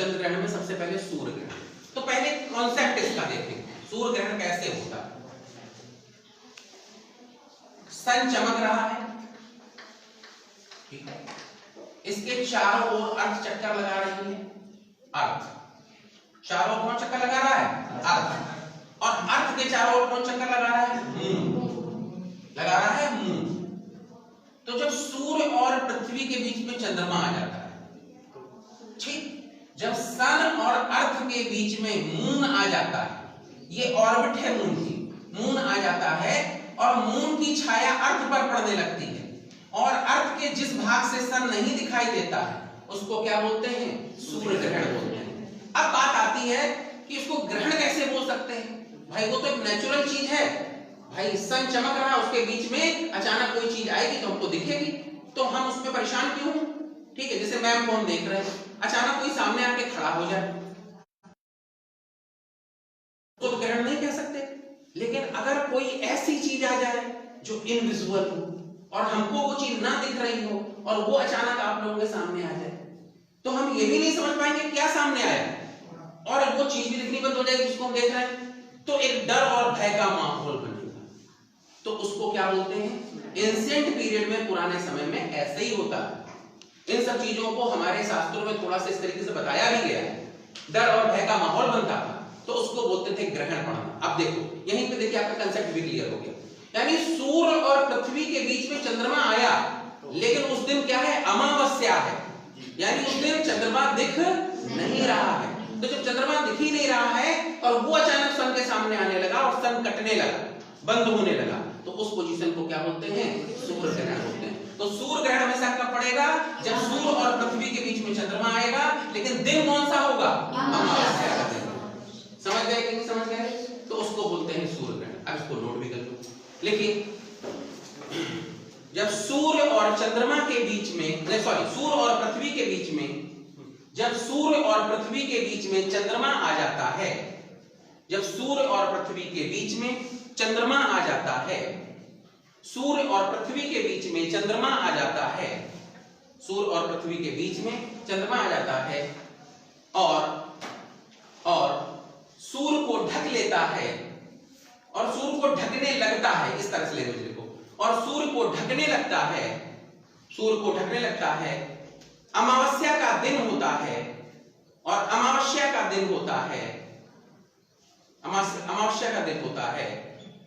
चंद्र ग्रहण में सबसे पहले सूर्य ग्रहण। तो पहले कॉन्सेप्ट इसका देखें, सूर्य ग्रहण कैसे होता है। सन चमक रहा है, ठीक है, इसके चारों ओर अर्थ चक्कर लगा रही है, अर्थ चारों ओर कौन चक्कर लगा रहा है, अर्थ, और अर्थ के चारों ओर कौन चक्कर लगा रहा है, मून लगा रहा है, मून। तो जब सूर्य और पृथ्वी के बीच में चंद्रमा आ जाता है, ठीक, जब सन और अर्थ के बीच में मून आ जाता है, ये ऑर्बिट है मून की, मून आ जाता है और मून की छाया अर्थ पर पड़ने लगती है, और अर्थ के जिस भाग से सन नहीं दिखाई देता है उसको क्या बोलते हैं, सूर्य ग्रहण बोलते हैं। अब बात आती है कि इसको ग्रहण कैसे बोल सकते हैं, भाई वो तो एक नेचुरल चीज है, भाई सन चमक रहा है, उसके बीच में अचानक कोई चीज आएगी तो हमको दिखेगी, तो हम उसमें परेशान क्यों, ठीक है। जैसे मैम फोन देख रहे हैं, अचानक कोई सामने आके खड़ा हो जाए तो ग्रहण नहीं कह सकते। लेकिन अगर कोई ऐसी चीज आ जाए जो इनविजिबल हो और हमको वो चीज ना दिख रही हो और वो अचानक आप लोगों के सामने आ जाए, तो हम ये भी नहीं समझ पाएंगे क्या सामने आया, और वो चीज भी दिखनी बंद हो जाएगी जिसको हम देख रहे हैं, तो एक डर और भय का माहौल बनेगा। तो उसको क्या बोलते हैं, एंशिएंट पीरियड में, पुराने समय में ऐसे ही होता है। इन सब चीजों को हमारे शास्त्रों में थोड़ा सा इस तरीके से बताया भी गया है, डर और भय का माहौल बनता था, तो उसको बोलते थे ग्रहण पड़ना। अब देखो यहीं पे देखिए आपका कंसेप्ट भी क्लियर हो गया, यानी सूर्य और पृथ्वी के बीच में चंद्रमा आया, लेकिन उस दिन क्या है, अमावस्या है, यानी उस दिन चंद्रमा दिख नहीं रहा है। तो जब चंद्रमा दिख ही नहीं रहा है और वो अचानक सन के सामने आने लगा और सन कटने लगा, बंद होने लगा, तो उस पोजीशन को क्या बोलते हैं, सूर्य ग्रहण बोलते हैं। तो सूर्य ग्रहण हमेशा कब पड़ेगा, जब सूर्य और पृथ्वी के बीच में चंद्रमा आएगा, लेकिन दिन कौन सा होगा, अमावस्या का दिन। समझ गए कि नहीं समझ गए, तो उसको बोलते हैं सूर्य ग्रहण। अब इसको नोट भी कर लो, लेकिन जब सूर्य और चंद्रमा के बीच में, सॉरी, सूर्य और पृथ्वी के बीच में, जब सूर्य और पृथ्वी के बीच में चंद्रमा आ जाता है, जब सूर्य और पृथ्वी के बीच में चंद्रमा आ जाता है, सूर्य और पृथ्वी के बीच में चंद्रमा आ जाता है, सूर्य और पृथ्वी के बीच में चंद्रमा आ जाता है, और सूर्य को ढक लेता है, और सूर्य को ढकने लगता है, इस तरह से ले लो, और सूर्य को ढकने लगता है, सूर्य को ढकने लगता है, अमावस्या का दिन होता है, और अमावस्या का दिन होता है, अमावस्या का दिन होता है,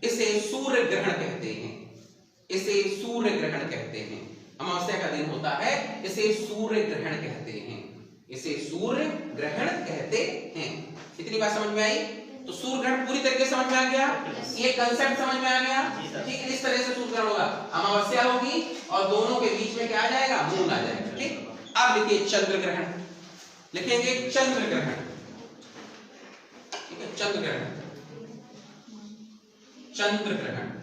इसे सूर्य ग्रहण कहते हैं, इसे सूर्य ग्रहण कहते हैं। अमावस्या का दिन होता है, इसे सूर्य ग्रहण कहते हैं, इसे सूर्य ग्रहण कहते हैं। इतनी बात समझ में आई? तो सूर्य ग्रहण पूरी तरीके से समझ में आ गया, ये कंसेप्ट समझ में आ गया, ठीक है। इस तरह से सूर्य ग्रहण होगा, अमावस्या होगी और दोनों के बीच में क्या आ जाएगा, मून आ जाएगा, ठीक। अब लिखिए चंद्र ग्रहण, लिखेंगे चंद्र ग्रहण, ठीक है, चंद्र ग्रहण, चंद्र ग्रहण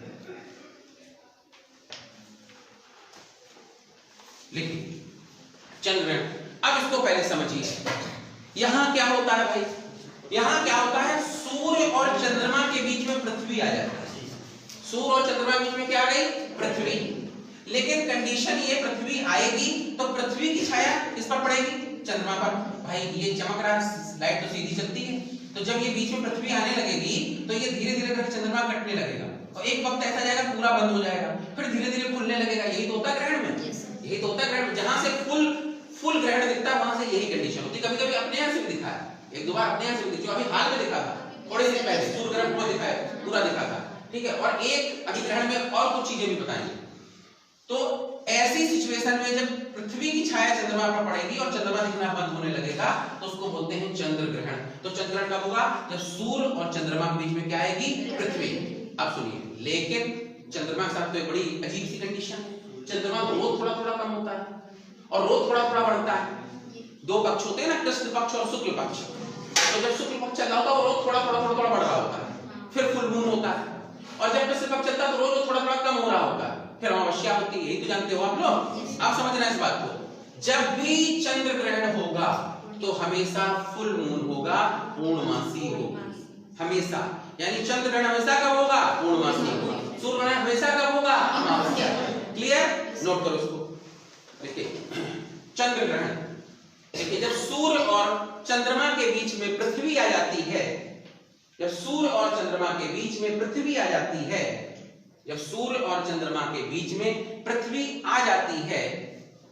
लिखिए चंद्र ग्रहण। अब इसको पहले समझिए, यहां क्या होता है भाई, यहां क्या होता है, सूर्य और चंद्रमा के बीच में पृथ्वी आ जाती है, सूर्य और चंद्रमा के बीच में क्या आ गई, पृथ्वी। लेकिन कंडीशन ये, पृथ्वी आएगी तो पृथ्वी की छाया किस पर पड़ेगी, चंद्रमा पर। भाई ये चमक रहा है, लाइट तो सीधी चलती है, तो जब ये बीच में पृथ्वी आने लगेगी तो ये धीरे धीरे करके चंद्रमा कटने लगेगा, और एक वक्त ऐसा जाएगा पूरा बंद हो जाएगा, फिर धीरे धीरे खुलने लगेगा। यही तो होता है ग्रहण में, यही तो होता है ग्रहण में, जहां से फुल ग्रहण दिखता है वहां से यही कंडीशन होती है। कभी कभी अपने यहां से भी दिखा है, एक दो बार अपने यहां से भी, जो अभी हाल में दिखा था, थोड़े दिन पहले सूर्य ग्रहण पूरा दिखा था, ठीक है। और एक अभी ग्रहण में और कुछ चीजें भी बताएंगे। तो ऐसी सिचुएशन में जब पृथ्वी की छाया चंद्रमा पर पड़ेगी और चंद्रमा दिखना बंद होने लगेगा, तो उसको बोलते हैं चंद्र ग्रहण। तो चंद्र ग्रहण कब होगा, जब सूर्य और चंद्रमा के बीच में क्या आएगी, पृथ्वी। अब सुनिए, लेकिन चंद्रमा के साथ तो एक बड़ी अजीब सी कंडीशन है, चंद्रमा तो रोज थोड़ा थोड़ा कम होता है और रोज थोड़ा थोड़ा बढ़ता है। दो पक्ष होते हैं ना, कृष्ण पक्ष और शुक्ल पक्ष, तो जब शुक्ल पक्ष चल रहा होता है वो रोज थोड़ा थोड़ा बढ़ रहा होता है, फिर फुल मून होता है, और जब कृष्ण पक्ष चलता है तो रोज थोड़ा थोड़ा कम हो रहा होता है, फिर अमावस्या होती है। यही तो जानते हो आप लोग, आप समझना इस बात को। जब भी चंद्र ग्रहण होगा तो हमेशा फुल मून होगा, पूर्णमासी होगा, हमेशा। यानी चंद्र ग्रहण हमेशा कब होगा, पूर्णमासी होगा। सूर्य ग्रहण हमेशा कब होगा, अमावस्या। क्लियर, नोट करो इसको। देखिए चंद्र ग्रहण, देखिए जब सूर्य और चंद्रमा के बीच में पृथ्वी आ जाती है, जब सूर्य और चंद्रमा के बीच में पृथ्वी आ जाती है, जब सूर्य और चंद्रमा के बीच में पृथ्वी आ जाती है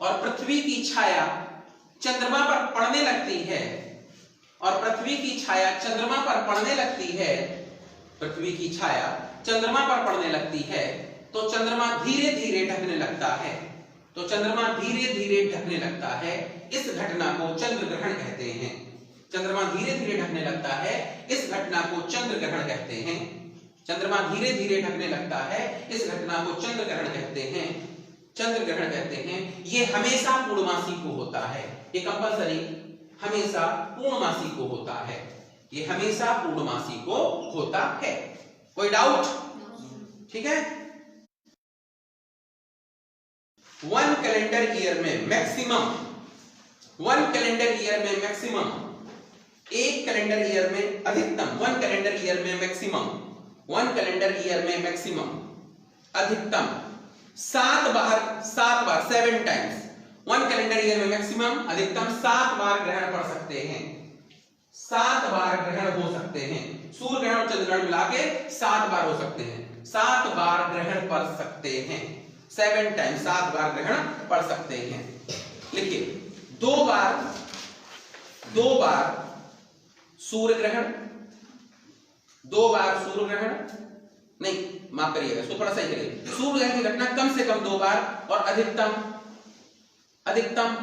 और पृथ्वी की छाया चंद्रमा पर पड़ने लगती है, और पृथ्वी की छाया चंद्रमा पर पड़ने लगती है, पृथ्वी की छाया चंद्रमा पर पड़ने लगती है, तो चंद्रमा धीरे धीरे ढकने लगता है, तो चंद्रमा धीरे धीरे ढकने लगता है। इस घटना को चंद्र ग्रहण कहते हैं। चंद्रमा धीरे धीरे ढकने लगता है, इस घटना को चंद्र ग्रहण कहते हैं। चंद्रमा धीरे धीरे ढकने लगता है, इस घटना को चंद्र ग्रहण कहते हैं, चंद्र ग्रहण कहते हैं। ये हमेशा पूर्णमासी को होता है, ये कंपल्सरी हमेशा पूर्णमासी को होता है, ये हमेशा पूर्णमासी को होता है। कोई डाउट? ठीक है। 1 कैलेंडर ईयर में मैक्सिमम, 1 कैलेंडर ईयर में मैक्सिमम, एक कैलेंडर ईयर में अधिकतम, 1 कैलेंडर ईयर में मैक्सिमम, 1 कैलेंडर ईयर में मैक्सिमम अधिकतम 7 बार 7 टाइम्स, 1 कैलेंडर ईयर में मैक्सिमम अधिकतम 7 बार ग्रहण पड़ सकते हैं, 7 बार ग्रहण हो सकते हैं। सूर्य ग्रहण और चंद्र ग्रहण मिला के 7 बार हो सकते हैं, 7 बार ग्रहण पड़ सकते हैं, 7 टाइम 7 बार ग्रहण पड़ सकते हैं। लिखिए 2 बार सूर्य ग्रहण, 2 बार सूर्य ग्रहण, नहीं माफ करिएगा, इसको थोड़ा सही करिए। सूर्य ग्रहण की घटना कम से कम 2 बार और अधिकतम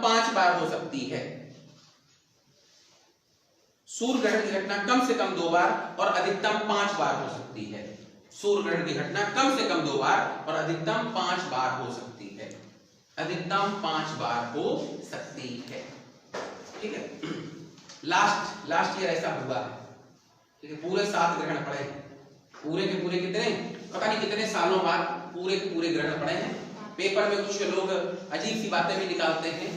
5 बार हो सकती है। सूर्य ग्रहण की घटना कम से कम 2 बार और अधिकतम 5 बार हो सकती है। सूर्य ग्रहण की घटना कम से कम 2 बार और अधिकतम 5 बार हो सकती है, अधिकतम 5 बार हो सकती है। ठीक है। लास्ट ईयर ऐसा हुआ है, ठीक है, पूरे 7 ग्रहण पड़े हैं, पूरे के पूरे कितने, पता नहीं कितने सालों बाद पूरे के पूरे ग्रहण पड़े हैं। पेपर में कुछ लोग अजीब सी बातें भी निकालते हैं,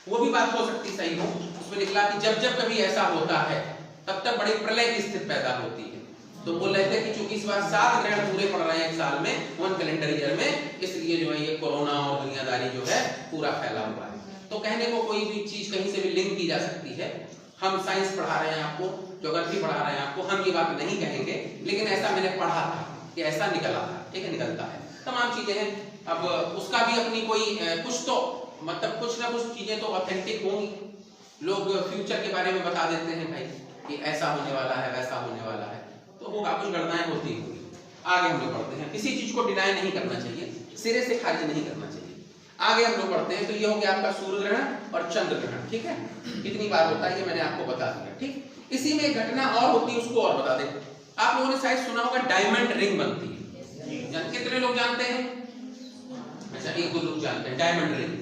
वो भी बात हो सकती सही हो। उसमें निकला कि जब जब कभी ऐसा होता है तब तक बड़ी प्रलय की स्थिति पैदा होती है। तो बोल रहे थे कि चूंकि इस बार 7 ग्रहण पूरे पड़ रहे हैं एक साल में, 1 कैलेंडर ईयर में, इसलिए जो है ये कोरोना और दुनियादारी जो है पूरा फैला हुआ है। तो कहने को कोई भी चीज कहीं से भी लिंक की जा सकती है। हम साइंस पढ़ा रहे हैं आपको, ज्योग्राफी पढ़ा रहे हैं आपको, हम ये बात नहीं कहेंगे, लेकिन ऐसा मैंने पढ़ा था कि ऐसा निकला था, ठीक है, निकलता है, तमाम चीजें हैं। अब उसका भी अपनी कोई कुछ तो मतलब कुछ ना कुछ चीजें तो ऑथेंटिक होंगी। लोग फ्यूचर के बारे में बता देते हैं भाई कि ऐसा होने वाला है, वैसा होने वाला है, तो होगा, कुछ गणनाएं होती होंगी। आगे हम लोग पढ़ते हैं, किसी चीज को डिनाई नहीं करना चाहिए, सिरे से खारिज नहीं करना चाहिए। आगे हम लोग पढ़ते हैं। तो ये हो गया आपका सूर्य ग्रहण और चंद्र ग्रहण, ठीक है, कितनी बार होता है ये मैंने आपको बता दिया। ठीक, इसी में एक घटना और होती है, उसको और बता दें। आप लोगों ने शायद सुना होगा डायमंड रिंग बनती है, कितने लोग जानते हैं? अच्छा, 1-2 लोग जानते हैं डायमंड रिंग।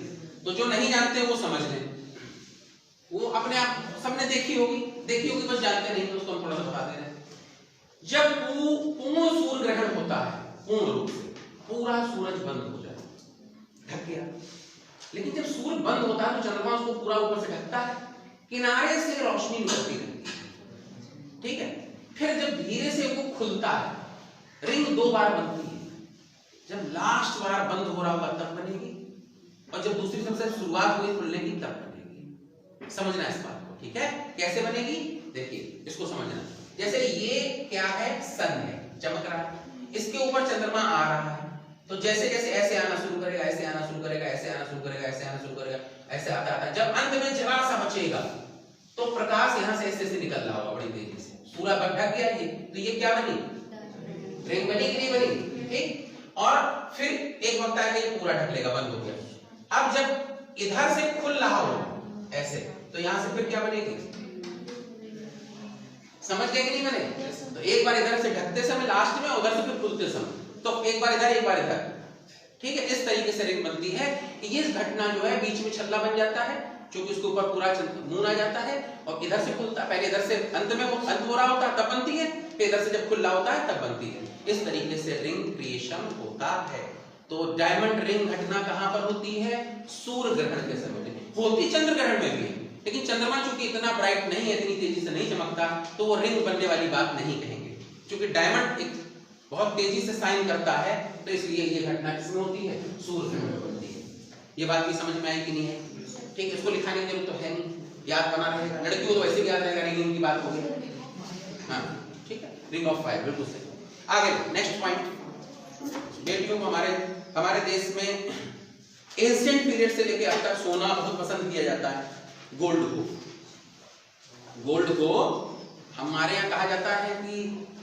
तो जो नहीं जानते वो समझ लें, वो अपने आप सबने देखी होगी, बस जानते नहीं, तो उसको हम थोड़ा सा बता दे रहे हैं। जब पूर्ण सूर्य ग्रहण होता है, पूर्ण रूप से पूरा सूरज बंद हो जाए, ढक गया, लेकिन जब सूर्य बंद होता है तो चंद्रमा उसको पूरा ऊपर से ढकता है, किनारे से रोशनी निकलती रहती है, ठीक है। फिर जब धीरे से वो खुलता है, रिंग 2 बार बनती है, जब लास्ट बार बंद हो रहा होगा तब बनेगी, और जब दूसरी सबसे शुरुआत हुई खुलने की तब बनेगी। समझना इस बात को, ठीक है, कैसे बनेगी देखिए, इसको समझना। जैसे ये क्या है, सन है, चमक रहा है, इसके ऊपर चंद्रमा आ रहा है, तो जैसे जैसे ऐसे आना शुरू करेगा, ऐसे आना शुरू करेगा, ऐसे आना शुरू करेगा, ऐसे आना शुरू करेगा, ऐसे आता आता जब अंत में जरा सा बचेगा तो प्रकाश यहाँ से ऐसे ऐसे निकल रहा होगा बड़ी तेजी से, पूरा ढक गया ये, तो ये क्या बनी, रिंग बनी कि नहीं बनी, ठीक। और फिर एक वक्त आएगा ये पूरा ढक लेगा, बंद हो गया। अब जब इधर से खुल रहा हो ऐसे, तो यहां से फिर क्या बनेगी, समझ गए कि नहीं बने? तो एक बार इधर से ढकते समय लास्ट में, उधर से फिर खुलते समय, तो एक बार इधर एक बार इधर, ठीक है, इस तरीके से रिंग बनती है। ये घटना जो है बीच में छल्ला बन जाता है, क्योंकि उसके ऊपर पूरा मून आ जाता है, और इधर से खुलता, पहले इधर से अंत में वो अंत हो रहा होता है तब बनती है, फिर इधर से जब खुला होता है तब बनती है। इस तरीके से रिंग क्रिएशन होता है। तो डायमंड रिंग घटना कहां पर होती है, सूर्य ग्रहण के समय होती, चंद्र ग्रहण में भी है, लेकिन चंद्रमा चूंकि इतना ब्राइट नहीं है, इतनी तेजी से नहीं चमकता, तो वो रिंग बनने वाली बात नहीं कहेंगे। क्योंकि डायमंड एक बहुत तेजी से साइन करता है, तो इसलिए ये घटना किसमें होती है, सूर्य ग्रहण में होती है। ये बात भी समझ में आई कि नहीं है? ठीक, इसको लिखाने की जरूरत तो है नहीं, याद बना रहेगा। लड़कियों तो वैसे भी याद रहेगा, रिंग की बात होगी। हाँ ठीक है, रिंग ऑफ फायर बिल्कुल सही। आगे नेक्स्ट पॉइंट, बेटियों को हमारे देश में एंशिएंट पीरियड से लेके अब तक सोना बहुत पसंद किया जाता है। गोल्ड को हमारे यहाँ कहा जाता है कि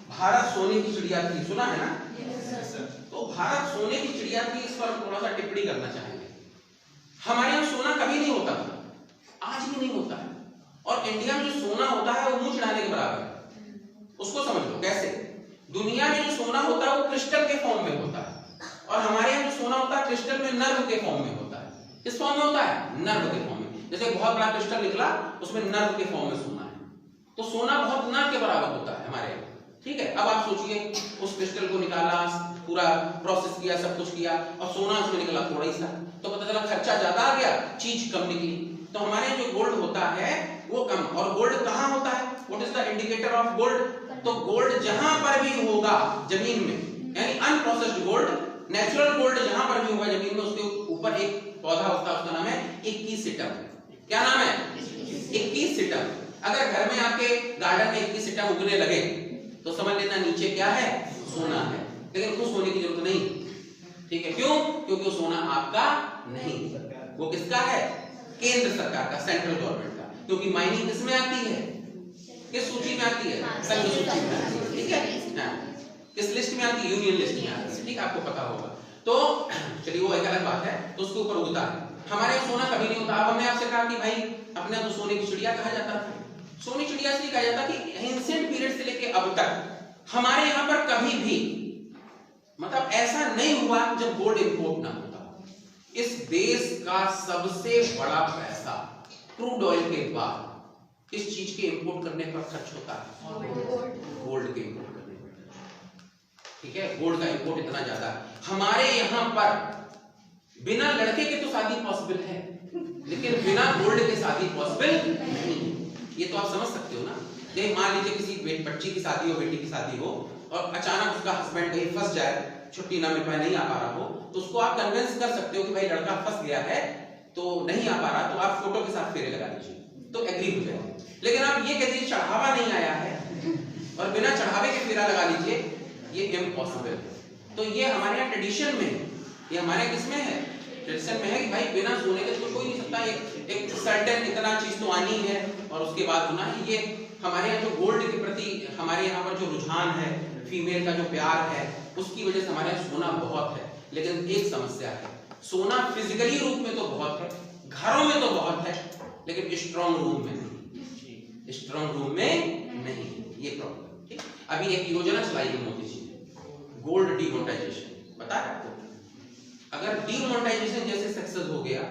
भारत सोने की चिड़िया थी, सुना है ना? तो भारत सोने की चिड़िया थी, इस पर थोड़ा सा टिप्पणी करना चाहेंगे। हमारे यहाँ सोना कभी नहीं होता था, आज भी नहीं होता है, और इंडिया में जो सोना होता है वो मुंह चढ़ाने के बराबर है। उसको समझ लो कैसे। दुनिया में जो सोना होता है वो क्रिस्टल के फॉर्म में होता है, और हमारे यहाँ जो सोना होता है क्रिस्टल में नर्व के फॉर्म में होता है। किस फॉर्म में होता है? नर्व के फॉर्म में। जैसे बहुत बड़ा क्रिस्टल निकला, उसमें नर्व के फॉर्म में सोना है, तो सोना बहुत नर्व के बराबर होता है हमारे यहाँ। ठीक है, अब आप सोचिए उस क्रिस्टल को निकाला, पूरा प्रोसेस किया, सब कुछ किया, और सोना उसमें निकला थोड़ा ही सा, तो पता चला खर्चा ज्यादा आ गया, चीज कम निकली। तो हमारे यहाँ जो गोल्ड होता है वो कम। और गोल्ड कहाँ होता है? What is the indicator of gold? तो गोल्ड जहां पर भी होगा जमीन में, यानी अनप्रोसेस्ड गोल्ड, नेचुरल गोल्ड जहां पर भी होगा जमीन में, उसके ऊपर एक पौधा होता है, उसका नाम है 21 सितम। क्या नाम है? 21 सितम। अगर घर में आपके गार्डन में 21 सितम उगने लगे तो समझ लेना नीचे क्या है? सोना है। लेकिन उस सोने की जरूरत नहीं, ठीक है? क्यों? क्योंकि वो सोना आपका नहीं, वो किसका है? केंद्र सरकार का, सेंट्रल गवर्नमेंट का। क्योंकि माइनिंग किसमें आती है? किस सूची में आती है? संघ सूची में आती है। ठीक है, किस लिस्ट में आती है? यूनियन लिस्ट में आती है। ठीक, आपको पता होगा। तो चलिए वो एक अलग बात है, तो उसके ऊपर उगता है। हमारे यहाँ सोना कभी नहीं होता। अब हमने आपसे कहा कि भाई अपने तो सोने की चिड़िया कहा जाता था। सोने की चिड़िया इसलिए कहा जाता कि एंशिएंट पीरियड से लेके अब तक हमारे यहाँ पर कभी भी मतलब ऐसा नहीं हुआ जब गोल्ड इंपोर्ट ना होता। इस देश का सबसे बड़ा पैसा क्रूड ऑयल के बाद इस चीज के इंपोर्ट करने पर खर्च होता है, गोल्ड के इंपोर्ट करने पर। ठीक है, गोल्ड का इंपोर्ट इतना ज्यादा है। हमारे यहाँ पर बिना लड़के के तो शादी पॉसिबल है, लेकिन बिना गोल्ड के शादी पॉसिबल नहीं। ये तो आप समझ सकते हो ना। जैसे मान लीजिए किसी बच्ची की शादी हो, बेटी की शादी हो, और अचानक उसका हस्बैंड कहीं फंस जाए, छुट्टी ना मिल पाए, नहीं आ पा रहा हो, तो उसको आप कन्विंस कर सकते हो कि भाई लड़का फंस गया है तो नहीं आ पा रहा, तो आप फोटो के साथ फेरे लगा दीजिए, तो एग्री हो जाएगा। लेकिन आप ये कह दीजिए चढ़ावा नहीं आया है और बिना चढ़ावे के फेरा लगा लीजिए, ये इम्पॉसिबल है। तो ये हमारे यहाँ ट्रेडिशन में, ये हमारे किसमें है? ट्रेडिशन में है कि भाई बिना सोने के तो कोई नहीं सकता। एक सर्टेन इतना चीज तो आनी है और उसके बाद होना है। ये हमारे यहाँ जो गोल्ड के प्रति हमारे यहाँ पर जो रुझान है, फीमेल का जो प्यार है, उसकी वजह से हमारे यहाँ सोना बहुत है। लेकिन एक समस्या है, सोना फिजिकली रूप में तो बहुत है, घरों में तो बहुत है, लेकिन स्ट्रॉन्ग रूम में नहीं, स्ट्रॉन्ग रूम में नहीं, ये प्रॉब्लम। ठीक, अभी एक योजना चलाई है मोदी जी ने, गोल्ड डीमोनेटाइजेशन, पता है आपको? अगर डीमोनेटाइजेशन जैसे सक्सेस हो गया,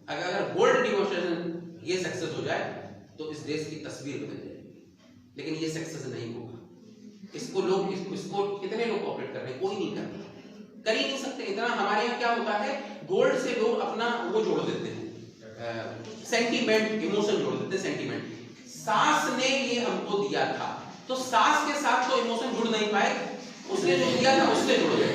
अगर गोल्ड डीमोनेटाइजेशन ये सक्सेस हो जाए तो इस देश की तस्वीर बदल जाएगी। लेकिन ये सक्सेस नहीं होगा। इसको कितने लोग ऑपरेट कर रहे हैं? कोई नहीं कर रहा, कर ही नहीं सकते इतना। हमारे यहाँ क्या होता है, गोल्ड से लोग अपना वो जोड़ देते हैं, सेंटीमेंट, इमोशन जोड़ देते हैं, सेंटीमेंट। सास ने ये हमको दिया था, तो सास के साथ तो इमोशन जुड़ नहीं पाए, उसने जो दिया था उससे जुड़ गए।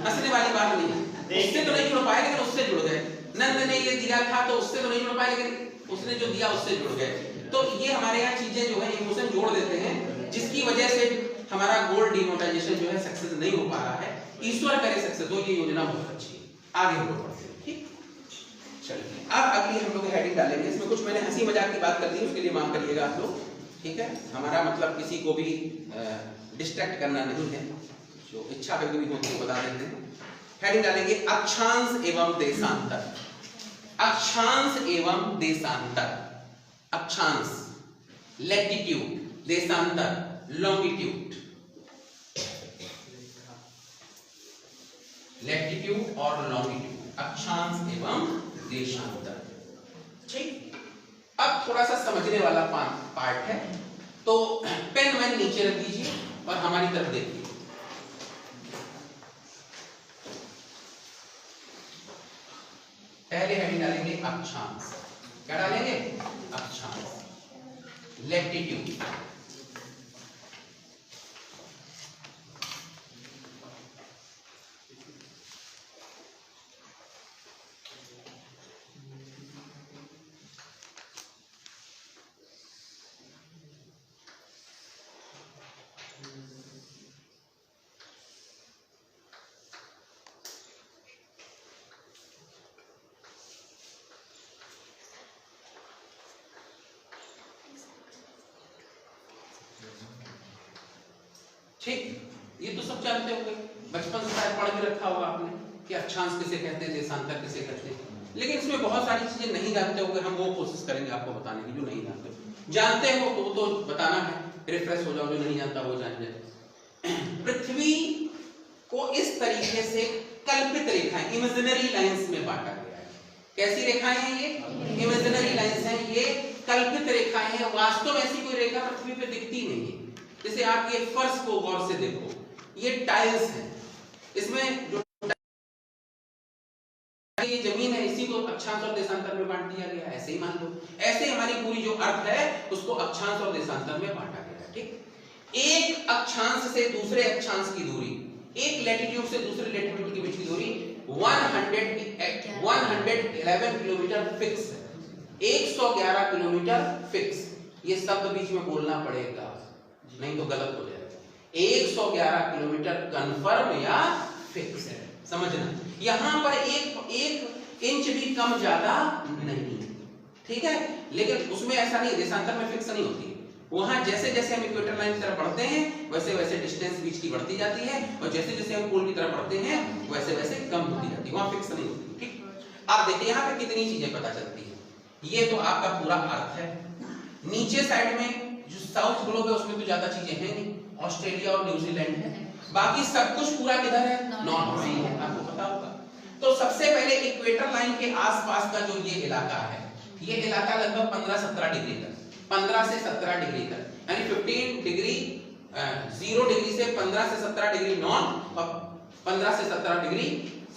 हंसने वाली बात नहीं, उससे तो नहीं जुड़ पाए लेकिन उससे जुड़ गए। नंद ने ये दिया था तो उससे तो नहीं जुड़ पाए, लेकिन उसने जो दिया उससे जुड़ गए। तो ये हमारे यहाँ चीजें जो है इमोशन जोड़ देते हैं, जिसकी वजह से हमारा गोल्ड डीमोनेटाइजेशन जो है सक्सेस नहीं हो पा रहा है। ईश्वर करे सक्सेस हो, ये योजना बहुत अच्छी है। आगे हम लोग बढ़ते हैं। ठीक, चलिए अब अगली हम लोग हेडिंग डालेंगे। इसमें कुछ मैंने हंसी मजाक की बात कर दी, उसके लिए माफ करिएगा आप लोग। ठीक है, हमारा मतलब किसी को भी डिस्ट्रैक्ट करना नहीं है, जो इच्छा कभी भी होती है बता देते हैं। हेडिंग डालेंगे अक्षांश एवं देशांतर। अक्षांश एवं देशांतर। अक्षांश लैटिट्यूड, देशांतर लॉन्गिट्यूड। लैटिट्यूड और लॉन्गिट्यूड, अक्षांश एवं देशांतर। ठीक, अब थोड़ा सा समझने वाला पार्ट है, तो पेन वैन नीचे रख दीजिए और हमारी तरफ देखिए। पहले हेडिंग डालेंगे अक्षांश। क्या डालेंगे? अक्षांश। लैटिट्यूड, ठीक, ये तो सब जानते होंगे, बचपन से शायद पढ़ के रखा होगा आपने कि अक्षांश किसे कहते हैं, देशांतर किसे कहते हैं। लेकिन इसमें बहुत सारी चीजें नहीं जानते होंगे, हम वो कोशिश करेंगे आपको बताने की जो नहीं जानते हो। जानते हो तो वो तो बताना है, रिफ्रेश हो जाओ, जो नहीं जानता वो जान जाए। पृथ्वी को इस तरीके से कल्पित रेखाएं, इमेजिनरी लाइंस में बांटा गया है। कैसी रेखाएं हैं ये? इमेजिनरी लाइंस हैं, ये कल्पित रेखाएं हैं। वास्तव में ऐसी कोई रेखा पृथ्वी पे दिखती नहीं है। जैसे आप ये फर्श को गौर से देखो, ये टाइल्स है, इसमें जो ये जमीन है इसी को अक्षांश और देशांतर में बांट दिया गया है। ऐसे ही मान लो, ऐसे हमारी पूरी जो अर्थ है उसको अक्षांश और देशांतर में बांटा गया है। ठीक, एक अक्षांश से दूसरे अक्षांश की दूरी, एक लैटिट्यूड से दूसरे लैटिट्यूड के बीच की दूरी 111 किलोमीटर फिक्स है। 111 किलोमीटर फिक्स, ये शब्द बीच में बोलना पड़ेगा, नहीं तो गलत हो जाएगा। 111 किलोमीटर कन्फर्म या फिक्स है, समझना। यहां पर एक इंच भी कम ज्यादा नहीं, ठीक है। लेकिन उसमें ऐसा नहीं, देशांतर में फिक्स नहीं होती है। वहां जैसे जैसे हम इक्वेटर लाइन की तरफ बढ़ते हैं वैसे वैसे डिस्टेंस बीच की बढ़ती जाती है, और जैसे जैसे हम पोल की तरफ बढ़ते हैं वैसे वैसे कम होती जाती है, वहां फिक्स नहीं होती। ठीक, आप देखिए यहाँ पे कितनी चीजें पता चलती है। ये तो आपका पूरा अर्थ है। नीचे साइड में जो साउथ ग्लोब है उसमें तो ज्यादा चीजें हैं नहीं, ऑस्ट्रेलिया और न्यूजीलैंड है। बाकी सब कुछ पूरा किधर है? नॉर्थ में है, आपको पता होगा। तो सबसे पहले इक्वेटर लाइन के आसपास का जो ये इलाका है, ये इलाका लगभग 15-17 डिग्री तक, 15 से 17 डिग्री तक, यानी 15 डिग्री 0 डिग्री से 15 से 17 डिग्री नॉर्थ और 15 से 17 डिग्री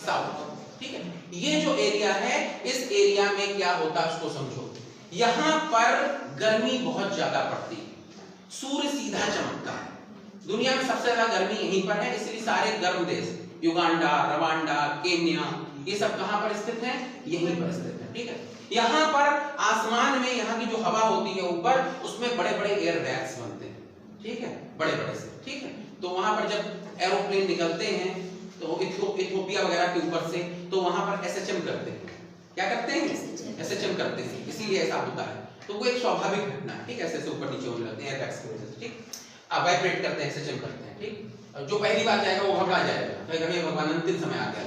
साउथ। ठीक है, ये जो एरिया है, इस एरिया में क्या होता है उसको समझो। यहां पर गर्मी बहुत ज्यादा पड़ती है, सूर्य सीधा चमकता है। दुनिया में सबसे ज्यादा गर्मी यहीं पर है, इसलिए सारे गर्म देश युगांडा, रवांडा, केन्या, ये सब कहां पर स्थित हैं? यहीं पर स्थित है। ठीक है, यहां पर आसमान में यहाँ की जो हवा होती है ऊपर, उसमें बड़े बड़े एयर बैग्स बनते हैं। ठीक है, बड़े बड़े से। ठीक है, तो वहां पर जब एरोप्लेन निकलते हैं तो इथियोपिया वगैरह के ऊपर से, तो वहां पर एसएचएम करते हैं। क्या करते हैं? एसएचएम करते हैं, इसीलिए ऐसा होता है। तो वो एक स्वाभाविक घटना है। ठीक है, ऐसे ऊपर नीचे होने लगते हैं एयर बैग्स की वजह से। ठीक, वाइब्रेट करते हैं, एसएचएम करते हैं। ठीक, जो पहली बार जाएगा वो घबरा जाएगा, कहेगा भगवान अंतिम समय आ गया,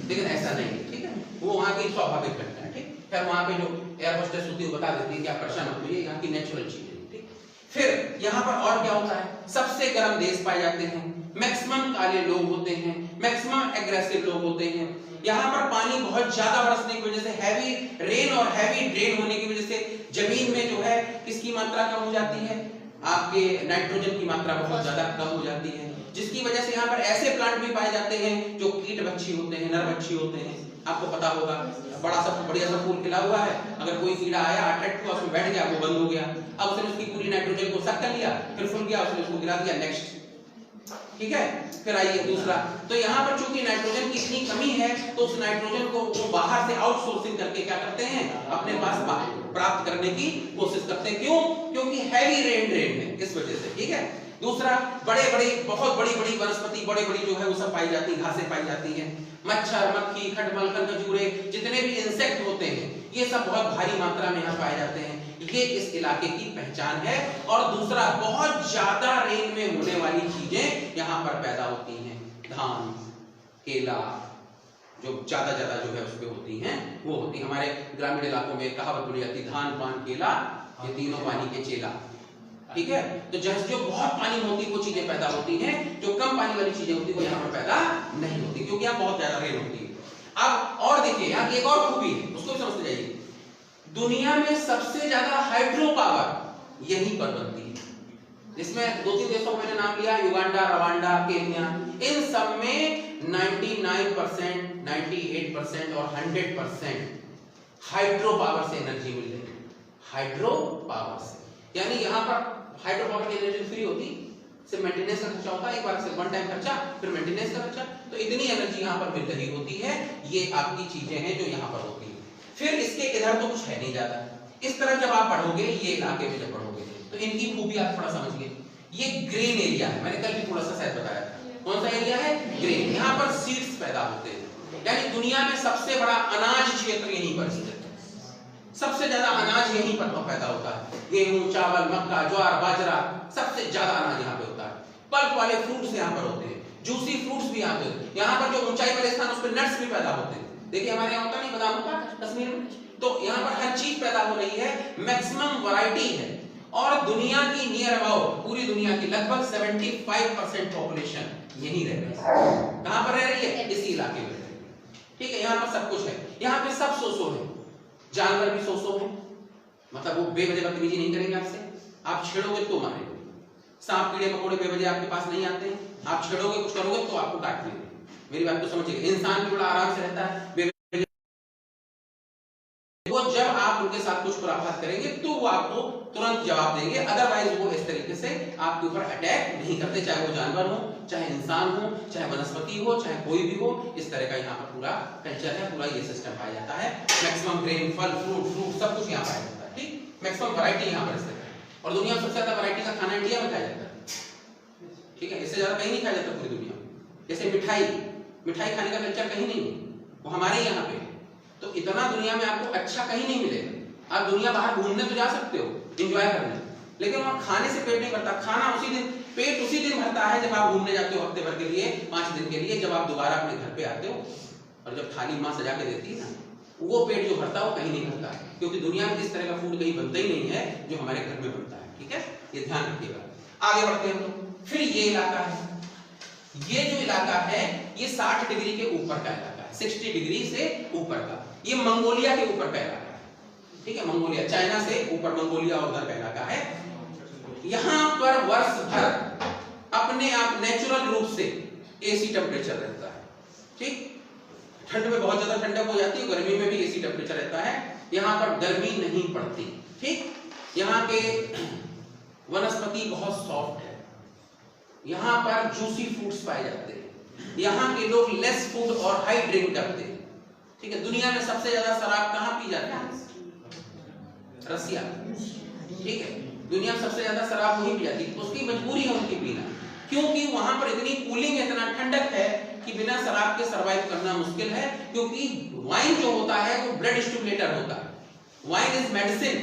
लेकिन ऐसा नहीं है। ठीक है, वो वहां की स्वाभाविक घटना है। ठीक, फिर वहां पे जो एयर होस्टेस होती है वो बता देती है कि आप परेशान मत होइए, यहाँ की नेचुरल चीज है। ठीक, फिर यहाँ पर और क्या होता है? सबसे गर्म देश पाए जाते हैं, मैक्सिमम काले लोग होते हैं, मैक्सिमम एग्रेसिव लोग होते हैं। यहाँ पर पानी बहुत ज्यादा बरसने की वजह से, हैवी रेन और हैवी ड्रेन होने की वजह से जमीन में जो है किसकी मात्रा कम हो जाती है? आपके नाइट्रोजन की मात्रा बहुत ज्यादा कम हो जाती है, जिसकी वजह से यहाँ पर ऐसे प्लांट भी पाए जाते हैं जो कीट भक्षी होते हैं, नर भक्षी होते हैं। आपको पता होगा, बड़ा सा बढ़िया सा फूल खिला हुआ है, अगर कोई कीड़ा आया, अट्रैक्ट हुआ, उसमें बैठ गया, वो बंद हो गया। अब उसने उसकी पूरी नाइट्रोजन को सक कर लिया, फिर फूल गया, उसने उसको गिरा दिया, नेक्स्ट। ठीक है, फिर आइए दूसरा। तो यहाँ पर चूंकि नाइट्रोजन की इतनी कमी है, तो उस नाइट्रोजन को वो बाहर से आउटसोर्सिंग करके क्या करते हैं? अपने पास प्राप्त करने की कोशिश करते हैं। क्यों? क्योंकि हैवी रेन ड्रेन है, इस वजह से। ठीक है, दूसरा, बड़े बड़े बहुत बड़ी बड़ी वनस्पति, बड़े बड़ी जो है वो सब पाई जाती है, घासें पाई जाती हैं, मच्छर, मक्खी, खटमल, खजूरे, जितने भी इंसेक्ट होते हैं, ये सब बहुत भारी मात्रा में यहाँ पाए जाते हैं। ये इस इलाके की पहचान है। और दूसरा, बहुत ज्यादा रेन में होने वाली चीजें यहाँ पर पैदा होती हैं। धान, केला, जो ज्यादा जो है उस पे होती हैं, वो होती है। हमारे ग्रामीण इलाकों में कहावत बोली जाती है, धान, पान, केला, ये तीनों पानी के चेला। ठीक है, तो जो बहुत पानी में होती है वो चीजें पैदा होती हैं, जो कम पानी वाली चीजें होती है वो यहाँ पर पैदा नहीं होती, क्योंकि यहाँ बहुत ज्यादा रेन होती है। अब और देखिए, यहाँ की एक और खूबी है, उसको समझते जाइए। दुनिया में सबसे ज्यादा हाइड्रो पावर यहीं पर बनती है। इसमें 2-3 देशों का मैंने नाम लिया, युगांडा, रवांडा, केन्या, इन सब में 99%, 98% और 100% हाइड्रो पावर से एनर्जी मिल रही है। हाइड्रो पावर से, यानी यहाँ पर हाइड्रो पावर की एनर्जी फ्री होती, सिर्फ मेंटेनेंस का खर्चा होता है, एक बार सिर्फ वन टाइम खर्चा, फिर मेंटेनेंस का खर्चा, तो इतनी एनर्जी यहाँ पर मिल रही होती है। ये आपकी चीजें हैं जो यहाँ पर होती है। फिर इसके इधर तो कुछ है नहीं ज्यादा। इस तरह जब आप पढ़ोगे, ये इलाके में जब पढ़ोगे, तो इनकी खूबी आप थोड़ा समझिए। ये ग्रेन एरिया है, मैंने कल भी थोड़ा सा शायद बताया था। कौन सा एरिया है? ग्रेन। यहाँ पर सीड्स पैदा होते हैं, यानी दुनिया में सबसे बड़ा अनाज क्षेत्र यहीं पर स्थित है। सबसे ज्यादा अनाज यहीं पर पैदा होता है। गेहूं, चावल, मक्का, ज्वार, बाजरा, सबसे ज्यादा अनाज यहाँ पे होता है। पल्प वाले फ्रूट्स यहाँ पर होते हैं, जूसी फ्रूट्स भी यहाँ पे, यहाँ पर जो ऊंचाई वाले स्थान उस पर नट्स भी पैदा होते हैं। देखिए हमारे यहाँ होता नहीं, बादाम होता कश्मीर में, तो यहाँ पर हर चीज पैदा हो रही है, मैक्सिमम वैरायटी है। और दुनिया की नियर अबाउट, पूरी दुनिया की लगभग 75% पॉपुलेशन यहीं रह रही है। कहाँ पर रह रही है? इसी इलाके में। ठीक है, यहाँ पर सब कुछ है, यहाँ पे सब सो है, जानवर भी सो है, मतलब वो बेवजह बदतमीजी नहीं करेंगे आपसे, आप छेड़ोगे तो मारेंगे। सांप कीड़े मकोड़े बेवजह आपके पास नहीं आते हैं, आप छेड़ोगे कुछ करोगे तो आपको काट लेंगे। मेरी बात को समझिए। इंसान भी बड़ा आराम से रहता है, वो जब आप उनके साथ कुछ खुराफात करेंगे तो वो आपको तुरंत जवाब देंगे, अदरवाइज वो इस तरीके से आपके ऊपर अटैक नहीं करते, चाहे वो जानवर हो, चाहे इंसान हो, चाहे वनस्पति हो, चाहे कोई भी हो। इस तरह का यहाँ पर पूरा कल्चर है, पूरा ये सिस्टम पाया जाता है। मैक्सिमम ग्रेन, फल, फ्रूट सब कुछ यहाँ पाया जाता है। ठीक, मैक्सिमम वैरायटी यहाँ पर इस तरह है। और दुनिया में सबसे ज्यादा वैरायटी का खाना इंडिया में खाया जाता है। ठीक है, इससे ज्यादा कहीं नहीं खाया जाता पूरी दुनिया में। जैसे मिठाई खाने का कल्चर कहीं नहीं है, वो हमारे यहाँ पे। तो इतना दुनिया में आपको अच्छा कहीं नहीं मिलेगा। आप दुनिया बाहर घूमने तो जा सकते हो, एंजॉय करने, लेकिन वहां खाने से पेट नहीं भरता। खाना उसी दिन, पेट उसी दिन भरता है जब आप घूमने जाते हो हफ्ते भर के लिए, 5 दिन के लिए, जब आप दोबारा अपने घर पे आते हो और जब थाली मां सजा के देती है ना, वो पेट जो भरता है वो कहीं नहीं भरता, क्योंकि दुनिया में इस तरह का फूड कहीं बनता ही नहीं है जो हमारे घर में बनता है। ठीक है, ये ध्यान रखिएगा। आगे बढ़ते हैं हम लोग। फिर ये इलाका है, ये जो इलाका है ये 60 डिग्री के ऊपर का इलाका है, 60 डिग्री से ऊपर का। ये मंगोलिया के ऊपर का इलाका है। ठीक है, मंगोलिया, चाइना से ऊपर मंगोलिया और उधर का इलाका है। यहां पर वर्ष भर अपने आप नेचुरल रूप से एसी टेम्परेचर रहता है। ठीक, ठंड में बहुत ज्यादा ठंडक हो जाती है, गर्मी में भी एसी टेम्परेचर रहता है। यहां पर गर्मी नहीं पड़ती। ठीक, यहाँ के वनस्पति बहुत सॉफ्ट है, यहाँ पर जूसी फ्रूट्स पाए जाते हैं, यहाँ के लोग लेस फूड और हाई ड्रिंक करते हैं। ठीक है, दुनिया में सबसे ज्यादा शराब कहाँ पी जाती है? रसिया। ठीक है, दुनिया में सबसे ज्यादा शराब वहीं पी जाती है। उसकी मजबूरी है उनकी पीना, क्योंकि वहां पर इतनी कूलिंग है, इतना ठंडक है कि बिना शराब के सरवाइव करना मुश्किल है। क्योंकि वाइन जो होता है वो ब्लड स्टिमुलेटर होता है। Wine is medicine.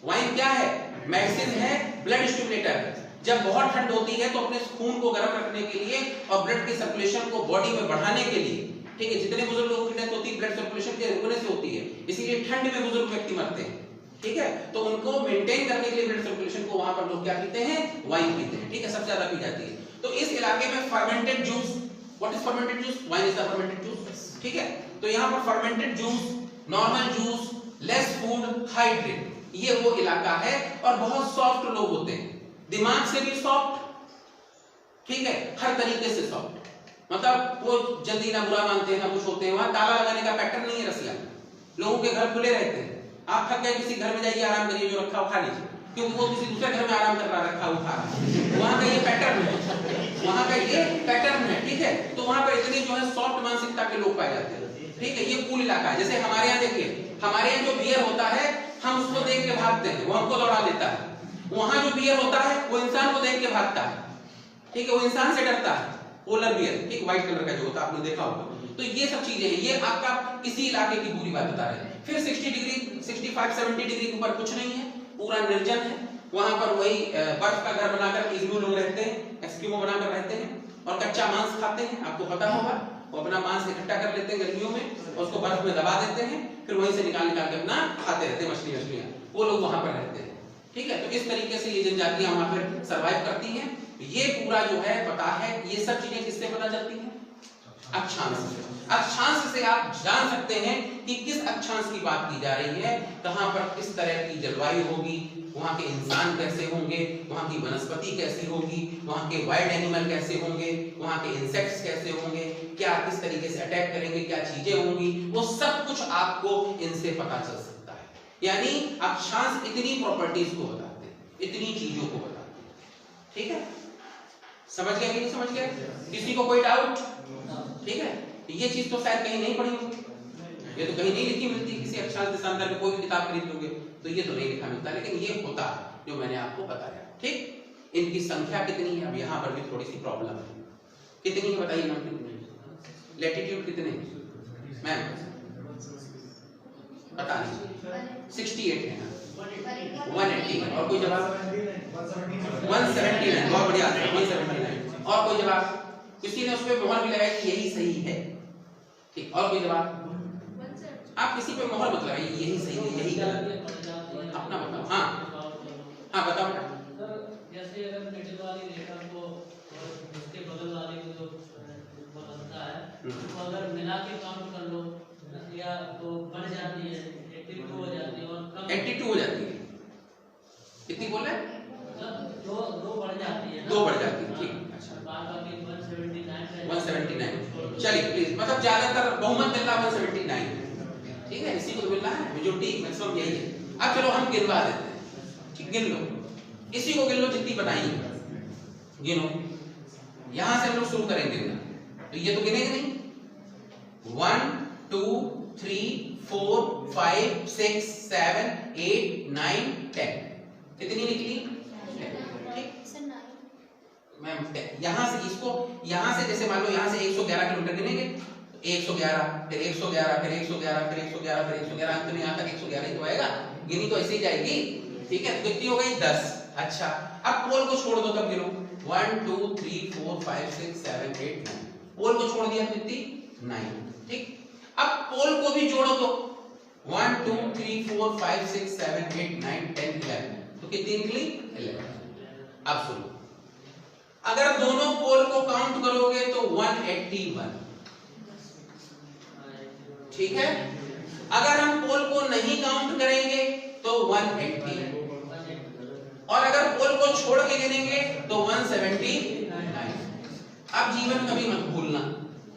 वाइन क्या है? मेडिसिन है, ब्लड स्टिमुलेटर है। जब बहुत ठंड होती है तो अपने खून को गर्म रखने के लिए और ब्लड के सर्कुलेशन को बॉडी में बढ़ाने के लिए, ठीक है, जितने बुजुर्ग लोगों की डेथ होती है ब्लड सर्कुलेशन के रुकने से होती है, इसीलिए ठंड में बुजुर्ग व्यक्ति मरते हैं। ठीक है, तो उनको मेंटेन करने के लिए ब्लड सर्कुलेशन को वहां पर लोग क्या पीते हैं? वाइन पीते हैं। ठीक है, सबसे ज्यादा पी जाती है। तो इस इलाके में fermented juice, what is fermented juice? Wine is the fermented juice. ठीक है, तो यहाँ पर fermented juice, normal juice, less food, high drink, ये वो इलाका है। और बहुत सॉफ्ट लोग होते हैं, दिमाग से भी सॉफ्ट, ठीक है, हर तरीके से सॉफ्ट। मतलब वो जल्दी ना बुरा मानते हैं ना कुछ होते हैं। वहां ताला लगाने का पैटर्न नहीं है रसिया में, लोगों के घर खुले रहते हैं। आप थक गए किसी घर में जाइए, आराम करिए, जो रखा हो खा लीजिए, क्योंकि वो किसी दूसरे घर में आराम कर रहा, रखा हुआ खा रहा। वहां का ये पैटर्न है, वहां का ये पैटर्न है। ठीक है, तो वहां पर इतनी जो है सॉफ्ट मानसिकता के लोग पाए जाते हैं। ठीक है, ये कूल इलाका है। जैसे हमारे यहाँ देखिए, हमारे यहाँ जो बियर होता है हम उसको देख के भागते हैं, वो हमको दौड़ा देता है। वहां जो बियर होता है वो इंसान को देख के भागता है। ठीक है, वो इंसान से डरता है। पोलर बियर, ठीक, व्हाइट कलर का जो होता है, आपने देखा होगा। तो ये सब चीजें हैं, ये आपका किसी इलाके की पूरी बात बता रहे हैं। फिर 60 डिग्री, 65-70 डिग्री के ऊपर कुछ नहीं है, पूरा निर्जन है। वहां पर वही बर्फ का घर बनाकर इग्लू लोग रहते हैं, एस्किमो बनाकर रहते हैं और कच्चा मांस खाते हैं। आपको पता होगा, वो अपना मांस इकट्ठा कर लेते हैं गर्मियों में और उसको बर्फ में दबा देते हैं, फिर वहीं से निकाल के अपना खाते रहते हैं, मछलियां। वो लोग वहां पर रहते हैं। ठीक है, तो इस तरीके से ये जनजातियां वहां पर सरवाइव करती हैं। ये पूरा जो है पता है। ये सब चीजें किससे पता चलती हैं? अक्षांश से। अक्षांश से आप जान सकते हैं कि किस अक्षांश की बात की जा रही है, कहां पर किस तरह की जलवायु होगी, वहां के इंसान कैसे होंगे, वहां की वनस्पति कैसी होगी, वहां के वाइल्ड एनिमल कैसे होंगे, वहां के इंसेक्ट्स कैसे होंगे, क्या किस तरीके से अटैक करेंगे, क्या चीजें होंगी, वो सब कुछ आपको इनसे पता चल सकता है। यानी अक्षांश इतनी प्रॉपर्टीज को बताते हैं, इतनी चीजों को बताते हैं। ठीक है, समझ गया कि नहीं समझ गया? किसी को कोई डाउट? ठीक है, ये चीज तो शायद कहीं नहीं पढ़ी होगी, ये तो कहीं नहीं लिखी मिलती। किसी अक्षांश देशांतर में कोई भी किताब खरीद लोगे तो ये तो नहीं लिखा मिलता, लेकिन ये होता है जो मैंने आपको बताया। ठीक, इनकी संख्या कितनी है? अब यहाँ पर भी थोड़ी सी प्रॉब्लम है। कितनी है बताइए मैम? कितनी? लैटिट्यूड कितने मैम बता दीजिए। 68 है ना, 180 है। और कोई जवाब? 179। बहुत बढ़िया, 179। और कोई जवाब? किसी ने उस पर मोहर भी लगाई कि यही सही है, ठीक। और कोई जवाब? आप किसी पे मोहर मत लगाइए, यही सही है यही गलत है, अपना बताओ। हाँ हाँ बताओ बेटा। जैसे अगर मिडिल वाली रेखा को और उसके बगल वाली को जो बनता है तो अगर मिला के काउंट कर लो या तो बढ़ जाती है, 82 हो जाती है और कम 82 हो जाती है। कितनी बोल रहे हैं? मतलब दो बढ़ जाती है ना, 2 बढ़ जाती है, ठीक। अच्छा बाकी 179 179, चलिए प्लीज, मतलब ज्यादातर बहुमत मिल रहा 179, ठीक है, इसी को मिल रहा है, मेजॉरिटी मैक्सिमम यही है। अब चलो हम गिनवा देते हैं, ठीक, गिन लो, इसी को गिन लो जितनी बनाई, गिनो। यहां से हम लोग शुरू करेंगे गिनना, तो ये तो गिनेंगे नहीं। 1 2 3 4 5 6 7 8 9 10, कितनी निकली? मैम यहां से इसको, यहां से जैसे मान लो यहां से 111 किलोमीटर गिनेंगे, 111 फिर 111 फिर 111 फिर 111 फिर 111, अंत में यहां तक 111 ही तो आएगा, गिनी तो ऐसे ही जाएगी, ठीक है। तो कितनी हो गई? 10। अच्छा अब पोल को छोड़ दो, तब गिनो 1 2 3 4 5 6 7 8 9, पोल को छोड़ दिया तो कितनी? 9, ठीक। अब पोल को भी जोड़ो तो 1 2 3 4 5 6 7 8 9 10 11, तो कितनी निकली? 11। अब सुनो, अगर दोनों पोल को काउंट करोगे तो 181, ठीक है। अगर हम पोल को नहीं काउंट करेंगे तो 180, और अगर पोल को छोड़ के गिनेंगे तो 179। अब जीवन कभी मत भूलना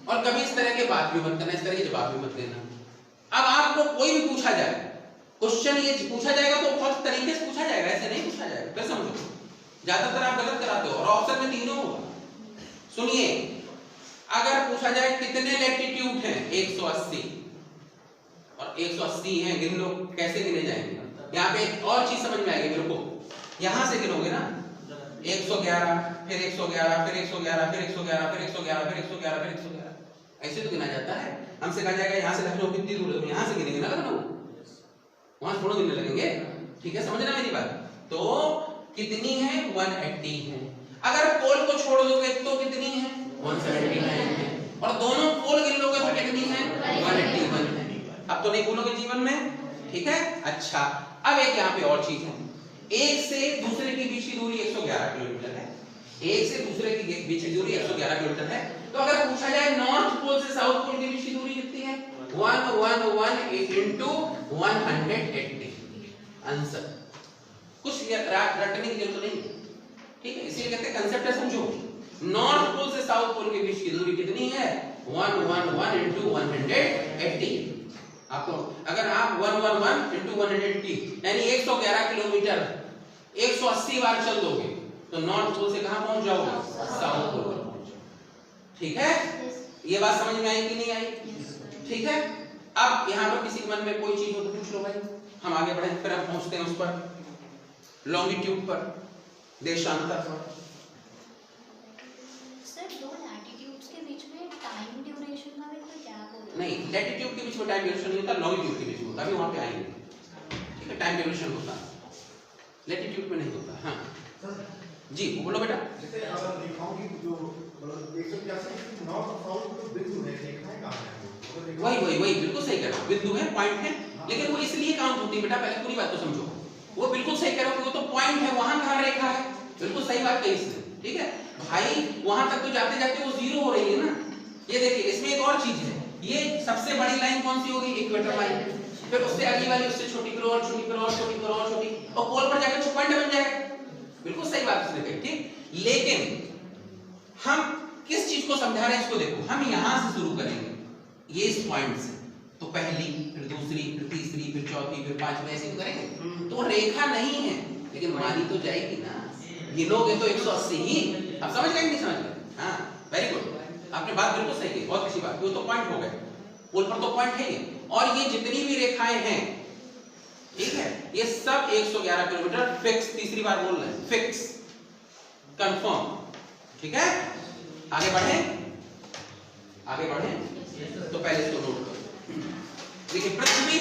और कभी इस तरह के बात भी मत करना, इस तरह के जवाब भी मत देना। अब आपको कोई भी पूछा जाए क्वेश्चन, ये पूछा जाएगा तो बहुत तरीके से पूछा जाएगा, ऐसे नहीं पूछा जाएगा, फिर समझो ज्यादातर आप गलत कराते हो, और ऑप्शन में तीनों होगा। सुनिए, अगर पूछा जाए कितने लैटिट्यूड हैं? 180, और 180 हैं, गिन लो, कैसे गिने जाएंगे? यहाँ पे और चीज समझ में आएगी मेरे को, यहां से गिनोगे ना 111 फिर 111 फिर 111 फिर 111 फिर 111 फिर 111 फिर 111, ऐसे तो गिना जाता है। हमसे कहा जाएगा यहाँ से लखनऊ कितनी दूर है, यहाँ से गिनेंगे ना लखनऊ, वहां थोड़ा गिनने लगेंगे, ठीक है, समझना मेरी बात। तो कितनी है? 180 है। अगर पोल को छोड़ दोगे तो कितनी है? 179 है, और दोनों पोल गिन लोगे तो कितनी है? 181 है। अब तो नहीं भूलोगे जीवन में, ठीक है। अच्छा अब एक यहाँ पे और चीज है, एक से दूसरे के बीच की दूरी 111 किलोमीटर है, एक से दूसरे के बीच की दूरी 111 किलोमीटर है। तो अगर पूछा जाए नॉर्थ पोल से साउथ पोल के बीच की दूरी कितनी है? 111 into 180, आंसर। कुछ रटने की जरूरत नहीं, ठीक है, इसीलिए कहते हैं कंसेप्ट है, समझो। नॉर्थ पोल से साउथ पोल के बीच की दूरी कितनी है? 111 into 180। आपको अगर आप 111 into 180 यानी 111 किलोमीटर 180 बार चल दोगे तो नॉर्थ पोल से कहां पहुंच जाओगे? साउथ पोल पर पहुंच जाओगे, ठीक है। ये बात समझ में आई कि नहीं आई? ठीक है। अब यहां पर किसी के मन में कोई चीज हो तो पूछ लो भाई, हम आगे बढ़े, फिर हम पहुंचते हैं उस पर, लॉन्गिट्यूड पर, देशांतर पर। सर दो लैटिट्यूड्स के बीच में टाइम ड्यूरेशन का भी कोई गैप होता है? नहीं, लैटिट्यूड के बीच में टाइम ड्यूरेशन नहीं होता, लॉन्गिट्यूड के बीच में होता, अभी वहां पे आएंगे, ठीक है, टाइम ड्यूरेशन होता, लैटिट्यूड में नहीं होता। हाँ जी बोलो बेटा। जैसे अगर रेखाओं की जो मतलब 185 नॉर्थ और साउथ जो बिंदु है, रेखाएं कहां हैं? वही बिल्कुल सही कह रहे हो, बिंदु है, पॉइंट है, लेकिन वो इसलिए काउंट होती है बेटा, पहले पूरी बात तो समझो। वो बिल्कुल सही कह रहे हो, वो तो पॉइंट है, वहां कहां रेखा है, बिल्कुल सही बात कही इसने, ठीक है भाई। वहां तक तो जाते जाते वो जीरो हो रही है ना। ये देखिए इसमें एक और चीज है, ये सबसे बड़ी लाइन कौन सी होगी? इक्वेटर लाइन, फिर उससे अगली वाली, उससे छोटी फिर और छोटी फिर और छोटी फिर और छोटी, और पोल पर जाकर पॉइंट बन जाएगा। बिल्कुल सही बात उसने कही, ठीक। लेकिन हम किस चीज को समझा रहे हैं इसको देखो, हम यहां से शुरू करेंगे, ये इस पॉइंट से, तो पहली फिर दूसरी फिर तीसरी फिर चौथी फिर पांचवी, ऐसे करेंगे तो रेखा नहीं है, लेकिन मानी तो जाएगी ना। गिनोगे तो 180 ही। अब समझ गए नहीं समझ गए? हाँ वेरी गुड, आपने बात बिल्कुल सही की, बहुत अच्छी बात। वो तो पॉइंट हो गए, पोल पर तो पॉइंट है ही, और ये जितनी भी रेखाएं हैं, ठीक है, ये सब 111 किलोमीटर फिक्स, तीसरी बार बोल रहे हैं, फिक्स, कंफर्म, ठीक है। आगे बढ़े, आगे बढ़े, तो पहले इसको नोट करो। देखिए पृथ्वी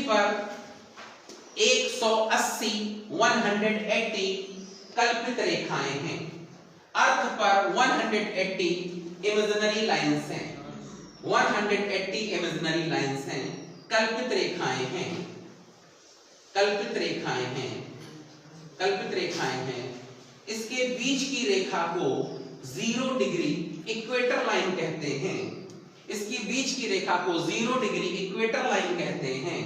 पर 180 180 कल्पित रेखाएं हैं, अर्थ पर 180 इमेजिनरी लाइंस हैं, 180 इमेजिनरी लाइंस हैं, कल्पित रेखाएं हैं, कल्पित रेखाएं हैं, कल्पित रेखाएं हैं। इसके बीच की रेखा को 0 डिग्री इक्वेटर लाइन कहते हैं, इसकी बीच की रेखा को 0 डिग्री इक्वेटर लाइन कहते हैं,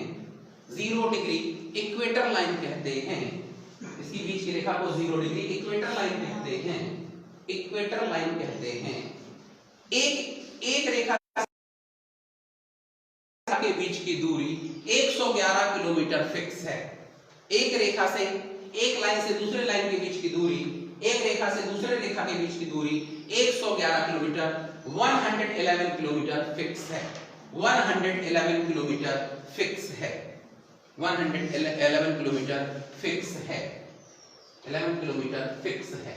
0 डिग्री इक्वेटर लाइन कहते हैं, इसकी बीच की रेखा को 0 डिग्री इक्वेटर लाइन कहते हैं, इक्वेटर लाइन कहते हैं। एक रेखा के बीच की दूरी 111 किलोमीटर फिक्स है। एक रेखा से, एक लाइन से दूसरे लाइन के बीच की दूरी, एक रेखा से दूसरे रेखा के बीच की दूरी 111 किलोमीटर, 111 किलोमीटर फिक्स है, 111 किलोमीटर फिक्स है, 111 किलोमीटर फिक्स है, 11 किलोमीटर फिक्स है।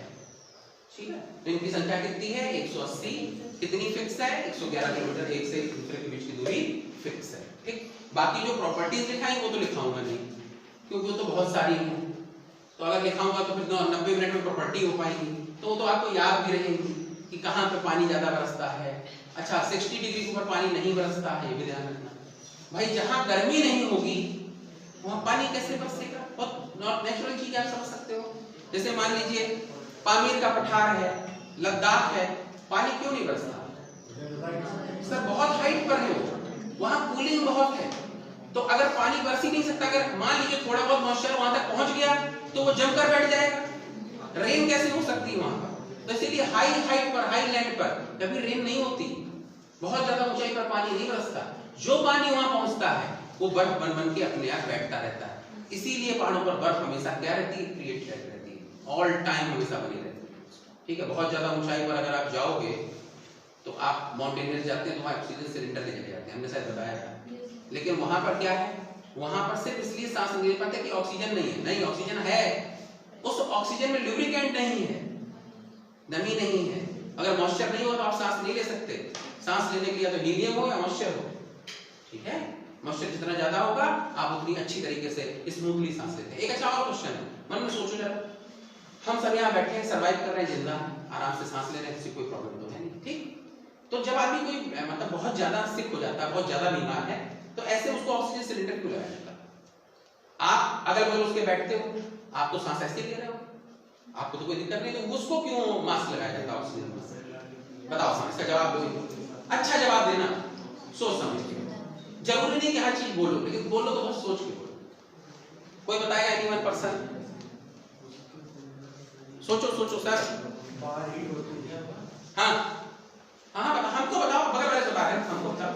ठीक है, तो इनकी संख्या कितनी है? 180। कितनी फिक्स है? 111 किलोमीटर, एक से दूसरे के बीच की दूरी फिक्स है। ठीक, बाकी जो प्रॉपर्टीज लिखाई वो तो लिखाऊंगा नहीं, क्योंकि वो तो बहुत सारी हैं, तो अगर लिखाऊंगा तो फिर 90 मिनट में प्रॉपर्टी हो पाएगी, तो वो तो आपको याद भी रहेगी कि कहाँ पे पानी ज्यादा बरसता है। अच्छा, 60 डिग्री के ऊपर पानी नहीं बरसता है, ये भी ध्यान रखना भाई। जहाँ गर्मी नहीं होगी वहाँ पानी कैसे बरसेगा? बहुत नेचुरल चीज आप समझ सकते हो। जैसे मान लीजिए पामीर का पठार है, लद्दाख है, पानी क्यों नहीं बरसता? सर बहुत हाइट पर है वो, वहाँ कूलिंग बहुत है, तो अगर पानी बरस ही नहीं सकता, अगर मान लीजिए थोड़ा बहुत मॉइस्चर वहां तक पहुंच गया तो वो जमकर बैठ जाएगा, रेन कैसे हो सकती है वहां पर? तो इसीलिए हाई हाइट पर, हाई लैंड पर कभी रेन नहीं होती, बहुत ज्यादा ऊंचाई पर पानी नहीं बरसता। जो पानी वहां पहुंचता है वो बर्फ बन बन के अपने आप बैठता रहता है। इसीलिए पहाड़ों पर बर्फ हमेशा क्या रहती है? क्रिएट रहती है, ऑल टाइम हमेशा बनी रहती है। ठीक है, बहुत ज्यादा ऊंचाई पर अगर आप जाओगे तो आप माउंटेनियर्स जाते हैं तो वहाँ ऑक्सीजन सिलेंडर लेके जाते हैं, हमने शायद बताया था। लेकिन वहां पर क्या है? वहां पर सिर्फ इसलिए सांस नहीं ले पाते कि ऑक्सीजन नहीं है। नहीं, ऑक्सीजन है, उस ऑक्सीजन में लुब्रिकेंट नहीं है, नमी नहीं है। अगर मॉइस्चर नहीं हो तो आप सांस नहीं ले सकते। सांस लेने के लिए तो हीलियम हो या मॉइस्चर हो। ठीक है, मॉइस्चर जितना ज्यादा होगा आप उतनी अच्छी तरीके से स्मूथली सांस लेते हैं। एक अच्छा और क्वेश्चन है, मन में सोचो जरा, हम सब यहाँ बैठे हैं, सर्वाइव कर रहे हैं, जिंदा आराम से सांस ले रहे हैं, किसी कोई प्रॉब्लम तो है नहीं। ठीक, तो जब आदमी कोई मतलब बहुत ज्यादा सिक हो जाता है, बहुत ज्यादा बीमार है, तो ऐसे उसको ऑक्सीजन सिलेंडर क्यों लगाया जाता है? आप अगर बगल उसके बैठते हो, आप तो सांस ऐसे ले रहे हो, आपको तो कोई दिक्कत नहीं, तो उसको क्यों मास्क लगाया जाता है ऑक्सीजन मास्क? बताओ साहब, इसका जवाब दो, अच्छा जवाब देना, सोच समझ के। जरूरी नहीं कि हर चीज बोलो, लेकिन बोलो तो बहुत सोच के बोलो। कोई बताएगा? Anyone person? सोचो सोचो सर। हाँ हाँ, हमको बताओ, बगल वाले से बता रहे हैं, हमको बताओ।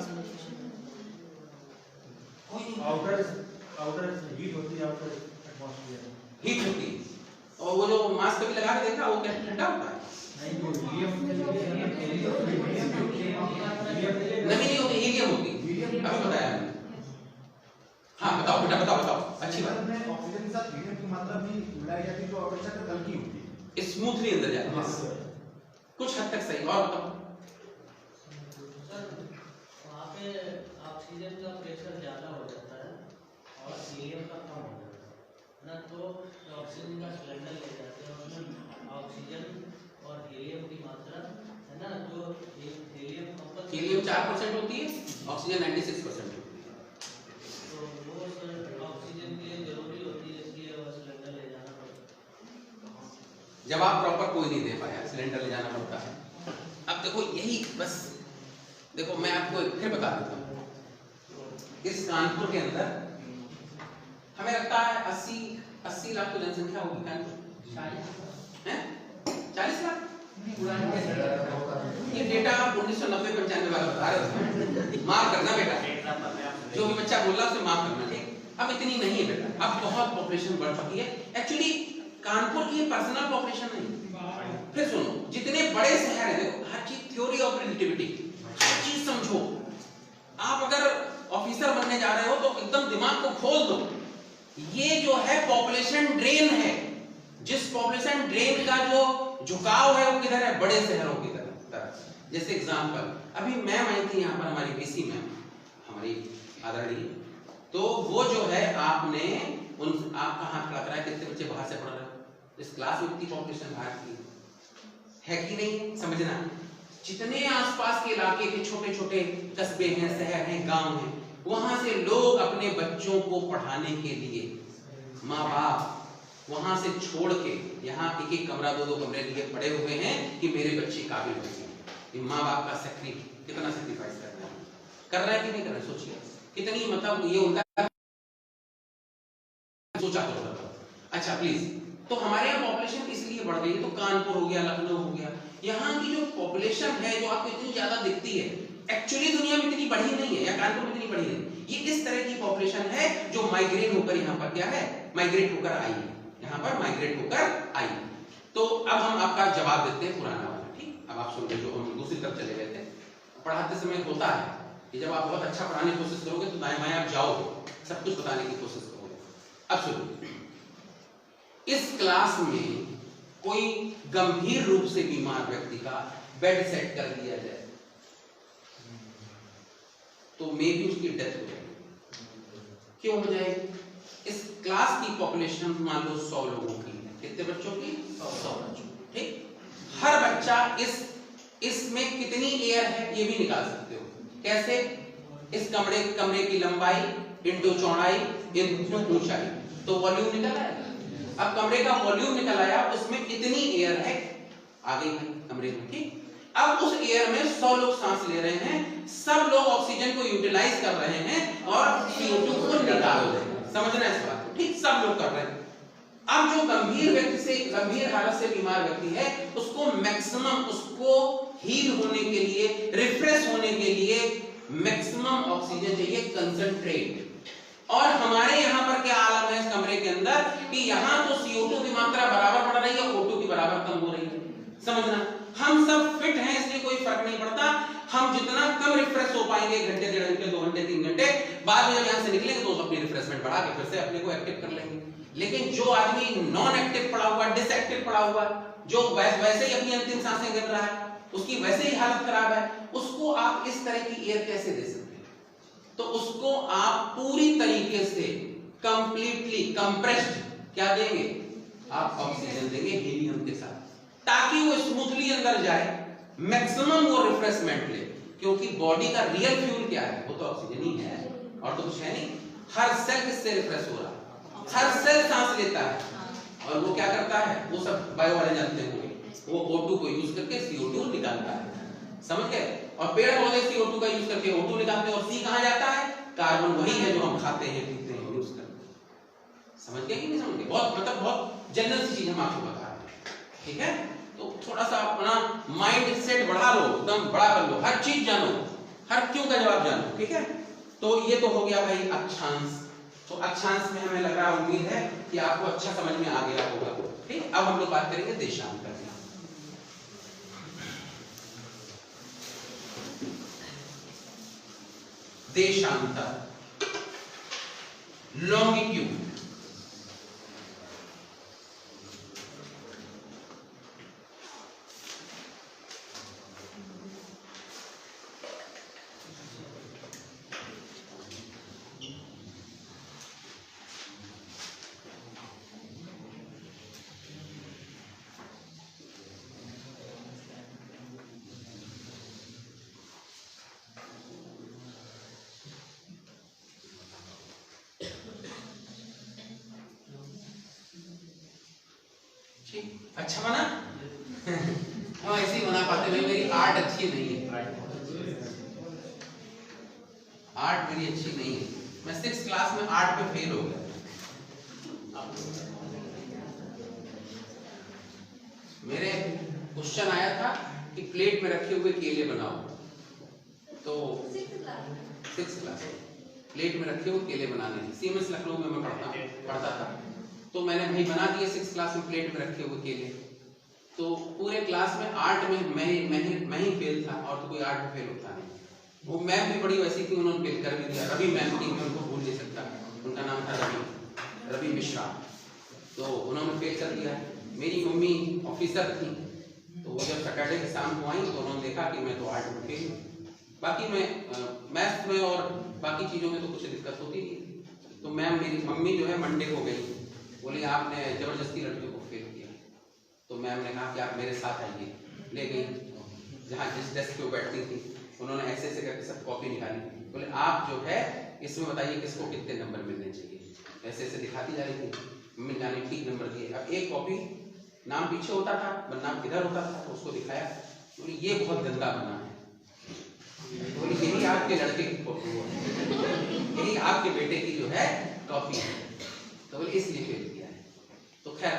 आउटर हीट होती है, आउटर एटमॉस्फेयर हीट होती है, और वो जो मास्क कभी लगा के देखा, वो क्या ठंडा होता है? नहीं, वो नमी नहीं होती, हीलियम होती। अभी बताया मैंने। हाँ बताओ बेटा, बताओ बताओ, अच्छी बात। ऑक्सीजन के साथ हीलियम की मात्रा भी मिलाई जाती है, तो अपेक्षाकृत हल्की होती है, स्मूथली अंदर जाती है, कुछ हद तक सही। और बताओ वहाँ पे ऑक्सीजन का प्रेशर ज़्यादा हो जाता है और हीलियम का कम हो जाता है ना, तो ऑक्सीजन का सिलेंडर ले जाते हैं, उसमें ऑक्सीजन और हीलियम की मात्रा है ना, जो हीलियम 4% होती है, ऑक्सीजन 96% होती है, तो वो ऑक्सीजन के लिए जरूरी होती है, इसलिए वो सिलेंडर ले जाना पड़ता है। जब आप प्रॉपर कोई नहीं दे पाया, सिलेंडर ले जाना पड़ता है। अब देखो यही बस, देखो मैं आपको फिर बता देता हूँ, इस कानपुर के अंदर हमें लगता है 80 लाख तो जनसंख्या होगी कानपुर, हैं? 40 लाख? ये डेटा आप 1990-95 वाला बता रहे हो, माफ करना बेटा, जो भी बच्चा बोल रहा है उसे माफ करना। ठीक, अब इतनी नहीं है बेटा, अब बहुत पॉपुलेशन बढ़ चुकी है। एक्चुअली कानपुर की पर्सनल पॉपुलेशन नहीं। फिर सुनो, जितने बड़े शहर है, देखो हर चीज थ्योरी ऑफ रिलेटिविटी, हर चीज समझो। आप अगर ऑफिसर बनने जा रहे हो तो एकदम दिमाग को खोल दो। ये जो है पॉपुलेशन ड्रेन है, जिस पॉपुलेशन ड्रेन का जो झुकाव है वो किधर है? बड़े शहरों की तरफ। जैसे एग्जांपल, अभी मैम आई थी यहाँ पर, हमारी बीसी मैम, हमारी आदरणीय, तो वो जो है आपने आपका हाथ लग रहा है, कितने बच्चे बाहर से पढ़ रहे हो? इस क्लास में कितनी पॉपुलेशन बाहर की है कि नहीं है? समझना, जितने आसपास के इलाके के छोटे छोटे कस्बे हैं, शहर हैं, गांव हैं, वहां से लोग अपने बच्चों को पढ़ाने के लिए माँ बाप वहां से छोड़ के यहाँ एक एक कमरा, दो दो कमरे लिए पड़े हुए हैं कि मेरे बच्चे काबिल हो जाए। ये माँ बाप का कितना सेक्रीफाइस कर रहा है कि नहीं कर रहा है? सोचिए कितनी, मतलब ये उनका सोचा करो। अच्छा प्लीज, तो हमारे यहाँ पॉपुलेशन इसलिए बढ़ गई है, तो कानपुर हो गया, लखनऊ हो गया, यहाँ की जो पॉपुलेशन है जो आपको इतनी ज्यादा दिखती है, एक्चुअली दुनिया में इतनी बढ़ी नहीं है, या कानपुर में इतनी बढ़ी नहीं। ये इस तरह की पॉपुलेशन है जो माइग्रेट होकर यहाँ पर क्या है, माइग्रेट होकर आई है, यहाँ पर माइग्रेट होकर आई। तो अब हम आपका जवाब देते हैं पुराना वाला, ठीक? अब आप सुन लीजिए, जो हम दूसरी तरफ चले गए थे। पढ़ाते समय होता है कि जब आप बहुत अच्छा पढ़ाने की कोशिश करोगे तो दाएं बाएं आप जाओगे, सब कुछ बताने की कोशिश करोगे। अब सुनिए, इस क्लास में कोई गंभीर रूप से बीमार व्यक्ति का बेड सेट कर दिया जाए तो मे भी उसकी डेथ हो जाएगी। क्यों हो जाएगी? इस क्लास की पॉपुलेशन मान लो 100 लोगों की, कितने बच्चों की? 100 बच्चों, ठीक? हर बच्चा इसमें कितनी एयर है ये भी निकाल सकते हो। कैसे? इस कमरे की लंबाई इंटू चौड़ाई इंटू ऊंचाई, तो वॉल्यूम निकल आएगा। अब कमरे का वॉल्यूम निकल आया, उसमें कितनी एयर है आ गई है कमरे में, ठीक? अब उस एयर में 100 लोग सांस ले रहे हैं, सब लोग ऑक्सीजन को यूटिलाइज कर रहे हैं और CO2 को निकाल रहे हैं। समझना इस बात को, ठीक? सब लोग कर रहे हैं। अब जो गंभीर हालत से बीमार व्यक्ति है, उसको मैक्सिमम, उसको हील होने के लिए, रिफ्रेश होने के लिए मैक्सिमम ऑक्सीजन चाहिए, कंसंट्रेट। और हमारे यहाँ पर क्या आलम है इस कमरे के अंदर कि यहाँ तो CO2 की मात्रा बराबर बढ़ रही है, O2 की बराबर कम हो रही है। समझना, हम सब फिट हैं इसलिए कोई फर्क नहीं पड़ता। हम जितना कम रिफ्रेश हो पाएंगे, 1 घंटे, 1.5 घंटे, 2 घंटे, 3 घंटे, बाद में जब यहाँ से निकलेंगे तो अपनी रिफ्रेशमेंट बढ़ा के फिर से अपने को एक्टिव कर लेंगे। लेकिन जो आदमी नॉन एक्टिव पड़ा हुआ, डिसएक्टिव पड़ा हुआ, जो वैसे ही अपनी अंतिम सांसें गिन रहा है, उसकी वैसे ही हालत खराब है, उसको आप इस तरह की एयर कैसे दे सकते हैं? तो उसको आप पूरी तरीके से कंप्लीटली कंप्रेस्ड क्या देंगे? आप ऑक्सीजन देंगे हीलियम के साथ, ताकि वो स्मूथली अंदर जाए, मैक्सिमम वो रिफ्रेशमेंट ले। क्योंकि बॉडी का रियल फ्यूल क्या है? वो तो ऑक्सीजन ही है, और तो कुछ है नहीं। हर सेल किससे रिफ्रेश हो रहा है? हर सेल सांस लेता है, और वो क्या करता है? वो सब बायो वाले जानते होंगे, वो O2 को यूज करके CO2 निकालता है। समझ गए? और पेड़ पौधे CO2 का यूज करके O2 निकालते हैं, और C कहां जाता है? कार्बन वही है जो हम खाते हैं, पीते हैं, यूज करते हैं। समझ गए कि नहीं समझ गए? बहुत मतलब बहुत जनरल सी चीज हम आपको बता रहे हैं, ठीक है? तो थोड़ा सा अपना माइंड सेट बढ़ा लो, एकदम बड़ा कर लो, हर चीज जानो, हर क्यों का जवाब जानो, ठीक है? तो ये तो हो गया भाई अक्षांश। तो अक्षांश में हमें लग रहा, उम्मीद है कि आपको अच्छा समझ में आ गया होगा, ठीक? अब हम लोग बात करेंगे देशांतर। देशांतर, लॉन्गिट्यूड, अच्छा बना? हम ऐसे ही बना पाते हैं। मेरी आर्ट अच्छी नहीं है, आर्ट मेरी अच्छी नहीं है। मैं 6th क्लास में आर्ट में फेल हो गया। मेरे क्वेश्चन आया था कि प्लेट में रखे हुए केले बनाओ, तो 6th क्लास प्लेट में रखे हुए केले बनाने, CMS लखनऊ में मैं पढ़ता था। तो मैंने भाई बना दिए 6th क्लास में प्लेट में रखे हुए केले। तो पूरे क्लास में आर्ट में मैं ही फेल था, और तो कोई आर्ट में फेल होता नहीं। वो मैम भी बड़ी वैसी थी, उन्होंने फेल कर भी दिया। रवि मैम थी, मैं उनको भूल नहीं सकता, उनका नाम था रवि मिश्रा। तो उन्होंने फेल कर दिया। मेरी मम्मी ऑफिसर थी, तो वो जब सैटरडे के शाम को आई तो उन्होंने देखा कि मैं तो आर्ट में फेल हूँ। बाकी मैं मैथ्स में और बाकी चीज़ों में तो कुछ दिक्कत होती नहीं। तो मैम, मेरी मम्मी जो है मंडे को गई, बोली आपने जबरदस्ती लड़कियों को फेल किया। तो मैम ने कहा कि आप मेरे साथ आइए, ले गई, जहाँ जिस डेस्क पे वो बैठती थी उन्होंने ऐसे ऐसे करके सब कॉपी निकाली, बोले आप जो है इसमें बताइए किसको कितने नंबर मिलने चाहिए, ऐसे ऐसे दिखाती जा रही थी। मम्मी जाने ठीक नंबर दिए। अब एक कॉपी नाम पीछे होता था, नाम किधर होता था, तो उसको दिखाया, बोले ये बहुत गंदा बना है, बोले यही आपके लड़के की कॉपी है, यही आपके बेटे की जो है कॉपी है, तो बोले इसलिए फेल किया है। तो खैर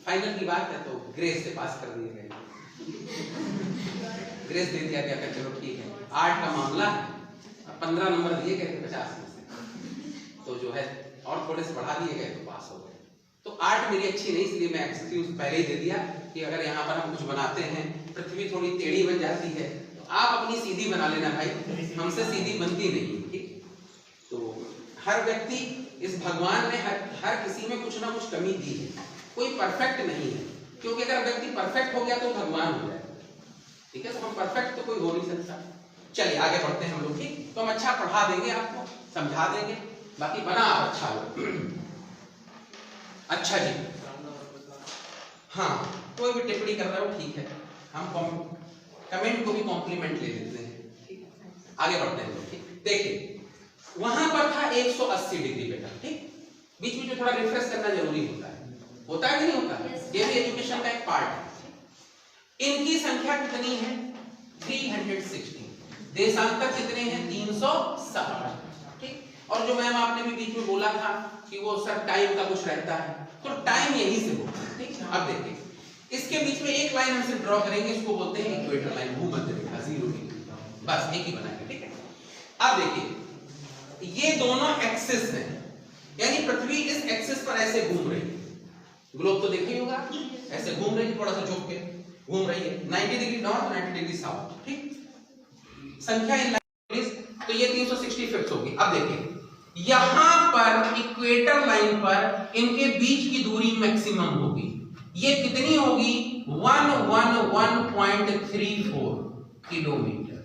फाइनल की बात है तो ग्रेस से पास कर दिए गए, ग्रेस दे दिया गया कि चलो ठीक है। 8 का मामला, 15 नंबर दिए गए थे 50 में से, तो जो है और थोड़े से बढ़ा दिए गए तो पास हो गए। तो 8 मेरी अच्छी नहीं, इसलिए मैं एक्सक्यूज पहले ही दे दिया कि अगर यहाँ पर हम कुछ बनाते हैं, पृथ्वी थोड़ी टेढ़ी बन जाती है तो आप अपनी सीधी बना लेना भाई, हमसे सीधी बनती नहीं, ठीक। तो हर व्यक्ति, इस भगवान ने हर किसी में कुछ ना कुछ कमी दी है, कोई परफेक्ट नहीं है, क्योंकि अगर व्यक्ति परफेक्ट हो गया तो भगवान हो जाएगा, ठीक है। तो हम परफेक्ट तो कोई हो नहीं सकता। चलिए आगे बढ़ते हैं हम लोग, ठीक। तो हम अच्छा पढ़ा देंगे, आपको समझा देंगे, बाकी बना आप अच्छा हो। अच्छा जी, हाँ कोई भी टिप्पणी कर रहा हो ठीक है, हम कमेंट को भी कॉम्प्लीमेंट ले लेते हैं, ठीक है। आगे बढ़ते हैं लोग, ठीक। देखिए वहां पर था 180 डिग्री बेटा, ठीक। बीच में जो थोड़ा रिफ्रेश करना जरूरी होता है कि नहीं होता है, ये भी एजुकेशन का एक पार्ट है। इनकी संख्या कितनी है 360, देशांतर कितने हैं 360, ठीक। और जो मैम आपने भी बीच में बोला था कि वो सर टाइम का कुछ रहता है, तो टाइम यहीं से होता है, ठीक। अब देखिए इसके बीच में एक लाइन हमसे ड्रॉ करेंगे, इसको बोलते हैं इक्वेटर लाइन, भूमध्य रेखा, 0 डिग्री, बस एक ही बनाएंगे, ठीक है। अब देखिए ये दोनों एक्सिस हैं, यानी पृथ्वी इस एक्सिस पर ऐसे घूम रही है, ग्लोब तो देखिए होगा, ऐसे घूम रही है, थोड़ा सा झुक के घूम रही है, 90 डिग्री नॉर्थ 90 डिग्री साउथ, ठीक। संख्या इन लाइन, तो ये 360 फिक्स होगी। अब देखिए यहां पर इक्वेटर लाइन पर इनके बीच की दूरी मैक्सिमम होगी, ये कितनी होगी 111.34 किलोमीटर,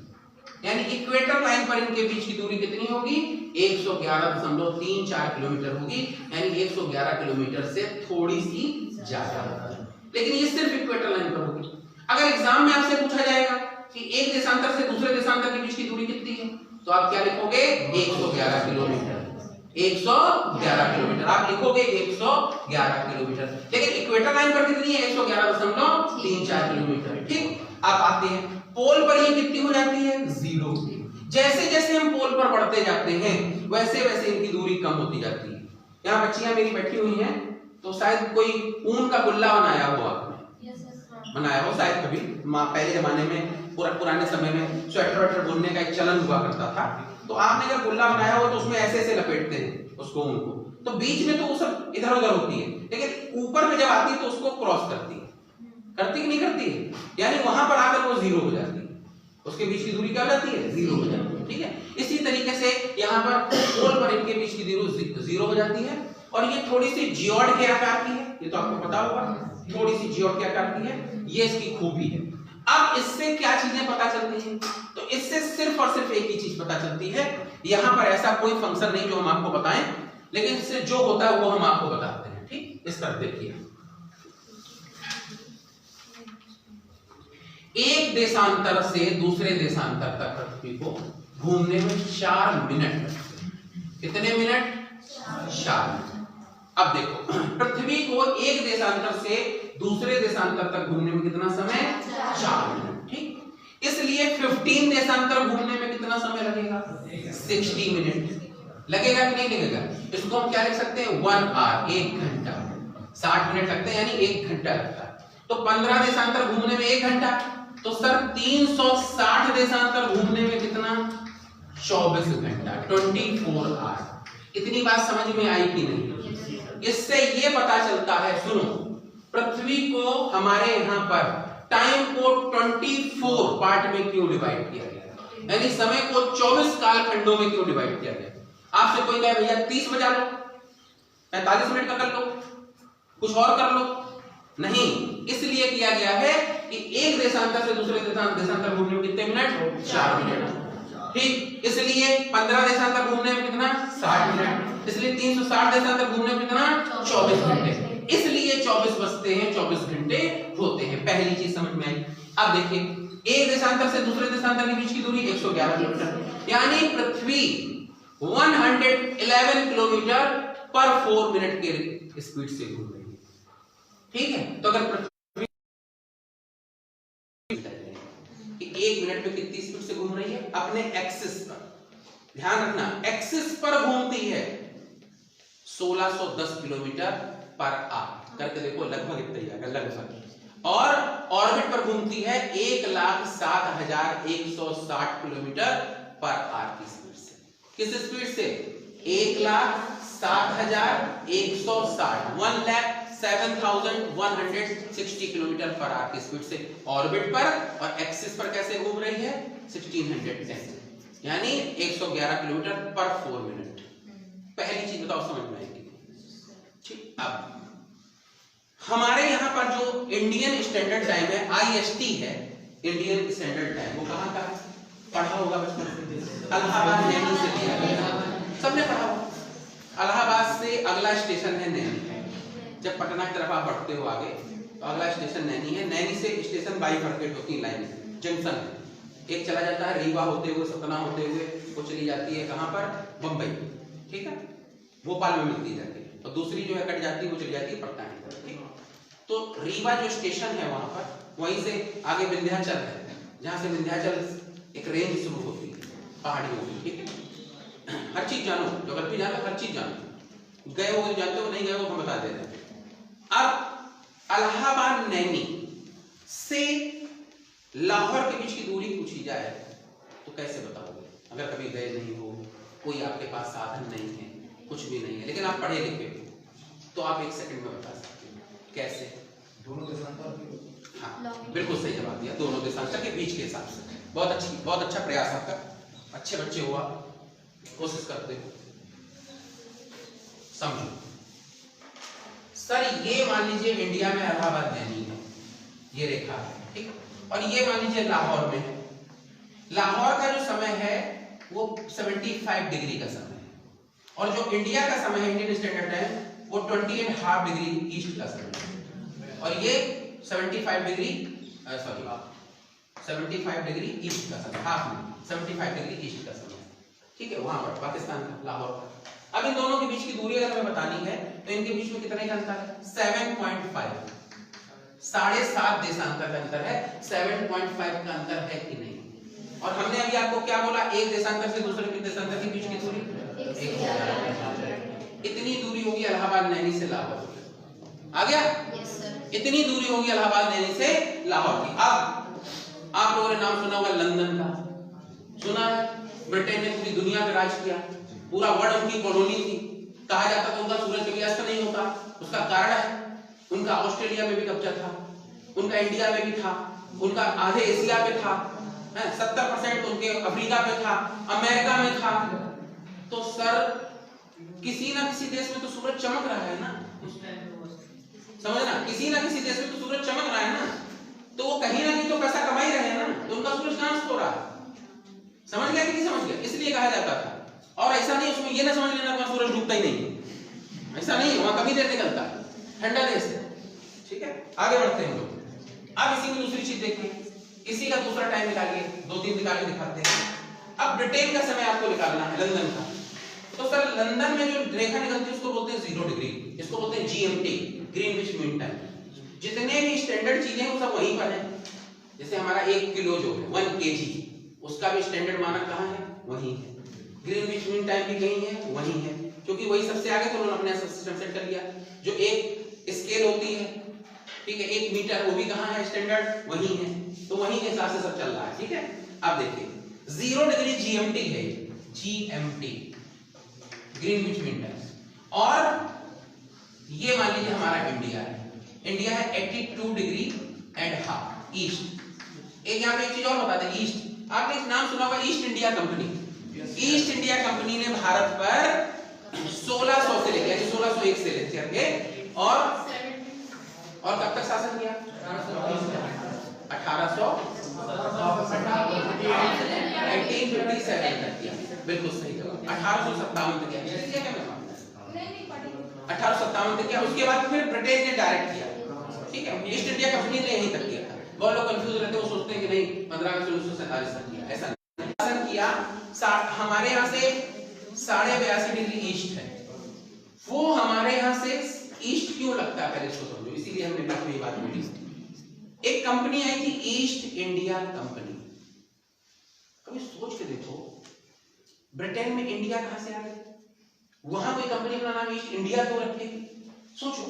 यानी इक्वेटर लाइन पर इनके बीच की दूरी कितनी होगी 111.34 किलोमीटर होगी, यानी 111 किलोमीटर से थोड़ी सी ज्यादा, लेकिन ये सिर्फ इक्वेटर लाइन पर होगी। अगर एग्जाम में आपसे पूछा जाएगा कि एक देशांतर से दूसरे देशांतर के बीच की दूरी कितनी है, तो आप क्या लिखोगे 111 किलोमीटर, 111 किलोमीटर आप लिखोगे 111 किलोमीटर, लेकिन इक्वेटर लाइन पर कितनी है 111.34 किलोमीटर, ठीक। आप आते हैं पोल पर, ये कितनी हो जाती है 0। जैसे जैसे हम पोल पर बढ़ते जाते हैं वैसे वैसे इनकी दूरी कम होती जाती है। यहाँ बच्चियां मेरी बैठी हुई हैं, तो शायद कोई ऊन का गुल्ला बनाया हो आपने, बनाया हो शायद कभी, पहले जमाने में पुराने समय में स्वेटर वेटर बुनने का एक चलन हुआ करता था, तो आपने जब गुल्ला बनाया हो तो उसमें ऐसे ऐसे लपेटते हैं उसको, ऊन को, तो बीच में तो वो सब इधर उधर होती है, लेकिन ऊपर में जब आती है तो उसको क्रॉस करती है, करती कि नहीं करती है, यानी वहां पर आकर वो 0 हो जाती है, उसके बीच की दूरी क्या हो जाती है 0 हो जाती है, ठीक है। इसी तरीके से यहाँ पर पोल पर इनके बीच की दूरी 0 हो जाती है, और ये थोड़ी सी जियोड के आकार की है, ये तो आपको पता होगा, थोड़ी सी जियोड के आकार की है, ये इसकी खूबी है। अब इससे क्या चीजें पता चलती हैं, तो इससे सिर्फ और सिर्फ एक ही चीज पता चलती है, यहां पर ऐसा कोई फंक्शन नहीं जो हम आपको बताएं, लेकिन इससे जो होता है वो हम आपको बताते हैं, ठीक। इस तरह देखिए, एक देशांतर से दूसरे देशांतर तक पृथ्वी को घूमने में 4 मिनट लगते हैं। कितने मिनट 4 मिनट। अब देखो पृथ्वी को एक देशांतर से दूसरे देशांतर तक घूमने में कितना समय 4 मिनट, ठीक। इसलिए 15 देशांतर घूमने में कितना समय लगेगा 60 मिनट लगेगा कि नहीं लगेगा। इसको हम क्या लिख सकते हैं 1 आवर, 1 घंटा, 60 मिनट लगते हैं यानी 1 घंटा लगता है। तो 15 देशांतर घूमने में 1 घंटा, तो सर 360 देशांतर घूमने में कितना 24 घंटा, 24 आवर। इतनी बात समझ में आई कि नहीं। इससे ये पता चलता है, सुनो, पृथ्वी को हमारे यहाँ पर टाइम को 24 पार्ट में क्यों डिवाइड किया गया, यानी समय को 24 कालखंडों में क्यों डिवाइड किया गया। आपसे कोई कहे भैया 30 बजा लो, 45 मिनट का कर लो, कुछ और कर लो, नहीं, इसलिए किया गया है कि एक देशांतर से दूसरे देशांतर घूमने में कितने मिनट 4 मिनट, ठीक। इसलिए 15 देशांतर घूमने में कितना 60 मिनट, इसलिए 360 देशांतर घूमने में कितना 24 घंटे। इसलिए 24 बजते हैं, 24 घंटे होते हैं। पहली चीज समझ में आई। अब देखिए एक देशांतर से दूसरे देशांतर के बीच की दूरी 111 किलोमीटर, यानी पृथ्वी 111 किलोमीटर पर 4 मिनट के स्पीड से घूम रही है। ठीक है, तो अगर पृथ्वी 1 मिनट में कितनी स्पीड से घूम रही है, अपने एक्सिस पर, ध्यान रखना एक्सिस पर घूमती है 1610 किलोमीटर पर आवर करके देखो, लगभग इतना ही आएगा लगभग। और ऑर्बिट पर घूमती है 1,07,160 किलोमीटर पर आवर की स्पीड से। किस स्पीड से? 1,07,160 1,07,160 किलोमीटर पर आवर की स्पीड से ऑर्बिट पर, और एक्सिस पर कैसे घूम रही है? 1610, यानी 111 किलोमीटर पर 4 मिनट। पहली चीज बताओ, समझ में आएगी? ठीक। अब हमारे यहां पर जो इंडियन स्टैंडर्ड टाइम है, IST है, इंडियन स्टैंडर्ड टाइम, वो कहां का है? पढ़ा होगा बचपन में, इलाहाबाद नैनी से लिया गया, सबने पढ़ा होगा। इलाहाबाद से अगला स्टेशन है नैनी। जब पटना की तरफ आप बढ़ते हो आगे तो अगला स्टेशन नैनी है। नैनी से स्टेशन बाइफरकेट होती है, लाइन जंक्शन है। एक चला जाता है रीवा होते हुए, सतना होते हुए, वो चली जाती है कहां पर? बंबई। ठीक है, भोपाल में मिलती जाती है, और दूसरी जो है कट जाती है, वो चली जाती है पटना की तरफ। ठीक, तो रीवा जो स्टेशन है वहां पर, वहीं से आगे विंध्याचल है, जहां से विंध्याचल एक रेंज शुरू होती है, पहाड़ियों की। ठीक है, हर चीज जानो, ज्योग्राफी जानो, हर चीज जानो, गए हो जानते हो, नहीं गए हो हम बता दे रहे हैं। अब इलाहाबाद नैनी से लाहौर के बीच की दूरी पूछी जाए तो कैसे बताओगे? अगर कभी गए नहीं हो, कोई आपके पास साधन नहीं है, कुछ भी नहीं है, लेकिन आप पढ़े लिखे हो, तो आप 1 सेकंड में बता सकते हो। कैसे? दोनों देशांतर। हाँ, बिल्कुल सही जवाब दिया, दोनों देशांतर के बीच के हिसाब से। बहुत अच्छा प्रयास आपका, अच्छे बच्चे हुआ, कोशिश करते हो। समझो सर, ये मान लीजिए इंडिया में इलाहाबाद नैनी है, ये रेखा है। ठीक, और ये मान लीजिए लाहौर में है। लाहौर का जो समय है वो 75 डिग्री का समय है, और जो इंडिया का समय है, इंडियन स्टैंडर्ड टाइम, वो 20.5 डिग्री ईस्ट का समय है, और ये 75 डिग्री ईस्ट का समय, हाफ में 75 डिग्री ईस्ट का समय। ठीक है, वहां पर पाकिस्तान का लाहौर का। अब इन दोनों के बीच की दूरी अगर हमें बतानी है तो इनके बीच में कितने का अंतर है? 7.5, 7.5 देशांतर का अंतर है। 7.5 का अंतर है कि नहीं? और हमने अभी आपको क्या बोला? एक देशांतर से दूसरे देशांतर के बीच की दूरी 111। इतनी दूरी होगी इलाहाबाद नैनी से लाहौर। आ गया? इतनी दूरी होगी इलाहाबाद नैनी से लाहौर की। अब आप लोगों ने नाम सुना होगा लंदन का, सुना है? ब्रिटेन ने पूरी दुनिया पे राज किया, पूरा वर्ल्ड उनकी कॉलोनी थी। कहा जाता था उनका सूरज कभी अस्त नहीं होता। उसका कारण है उनका ऑस्ट्रेलिया में भी कब्जा था, उनका इंडिया में भी था, उनका आधे एशिया पे था, 70% उनके अफ्रीका पे था, अमेरिका में था। तो सर किसी ना किसी देश में तो सूरज चमक रहा है ना, समझना, किसी ना किसी देश में तो सूरज चमक रहा है ना, तो वो कहीं ना कहीं तो पैसा कमा ही रहे हैं ना, तो उनका सूरज कहां से हो रहा है? समझ गया कि नहीं समझ गया? इसलिए कहा जाता था। और ऐसा नहीं उसमें ये ना समझ लेना वहां सूरज डूबता ही नहीं है, ऐसा नहीं, वहां कभी देर निकलता है, ठंडा देश है। ठीक है, आगे बढ़ते हैं लोग। अब इसी की दूसरी चीज देखिए, इसी का दूसरा टाइम निकालिए, 2-3 निकाल के दिखाते हैं। अब ब्रिटेन का समय आपको निकालना है, लंदन का। तो सर लंदन में जो रेखा निकलती है उसको बोलते हैं 0 डिग्री, इसको बोलते हैं GMT, ग्रीनविच मीन टाइम। जितने भी स्टैंडर्ड चीजें वो सब वहीं पर है। जैसे हमारा 1 किलो जो है 1 kg, उसका भी स्टैंडर्ड मानक कहाँ है? वहीं है। ग्रीनविच मीन टाइम भी कहीं है, वहीं है, क्योंकि वही सबसे आगे तो उन्होंने अपने सिस्टम सेट कर लिया। जो एक स्केल होती है, ठीक है, 1 मीटर, वो भी कहाँ है स्टैंडर्ड? वहीं है। तो वहीं के हिसाब से सब चल रहा है। ठीक है, अब देखिए 0 डिग्री GMT है, GMT ग्रीनविच मीन टाइम। और ये मान लीजिए हमारा इंडिया है, इंडिया है 82 डिग्री एंड हाफ ईस्ट। एक यहाँ पे एक चीज और बता दें, ईस्ट, आपने एक नाम सुना होगा east India company. East India company ने भारत पर 1600 से लेकर 1601 से लेकर और कब तक शासन किया? 1857 तक किया। बिल्कुल सही जवाब, 1857 तक किया। 1857 तक किया, उसके बाद फिर ब्रिटेन ने डायरेक्ट किया, ठीक है। ईस्ट इंडिया कंपनी ने यहीं तक किया था। बहुत लोग कंफ्यूज रहते हैं, वो सोचते हैं कि नहीं 15 अगस्त 1947 तक किया, ऐसा नहीं किया। हमारे यहाँ से 82.5 डिग्री ईस्ट है, वो हमारे यहाँ से ईस्ट क्यों लगता है पहले इसको समझो, इसीलिए हमने बात में बात बोली। एक कंपनी आई थी ईस्ट इंडिया कंपनी, कभी सोच के देखो ब्रिटेन में इंडिया कहां से आ गई, वहां कोई कंपनी अपना नाम ईस्ट इंडिया क्यों रखेगी, सोचो,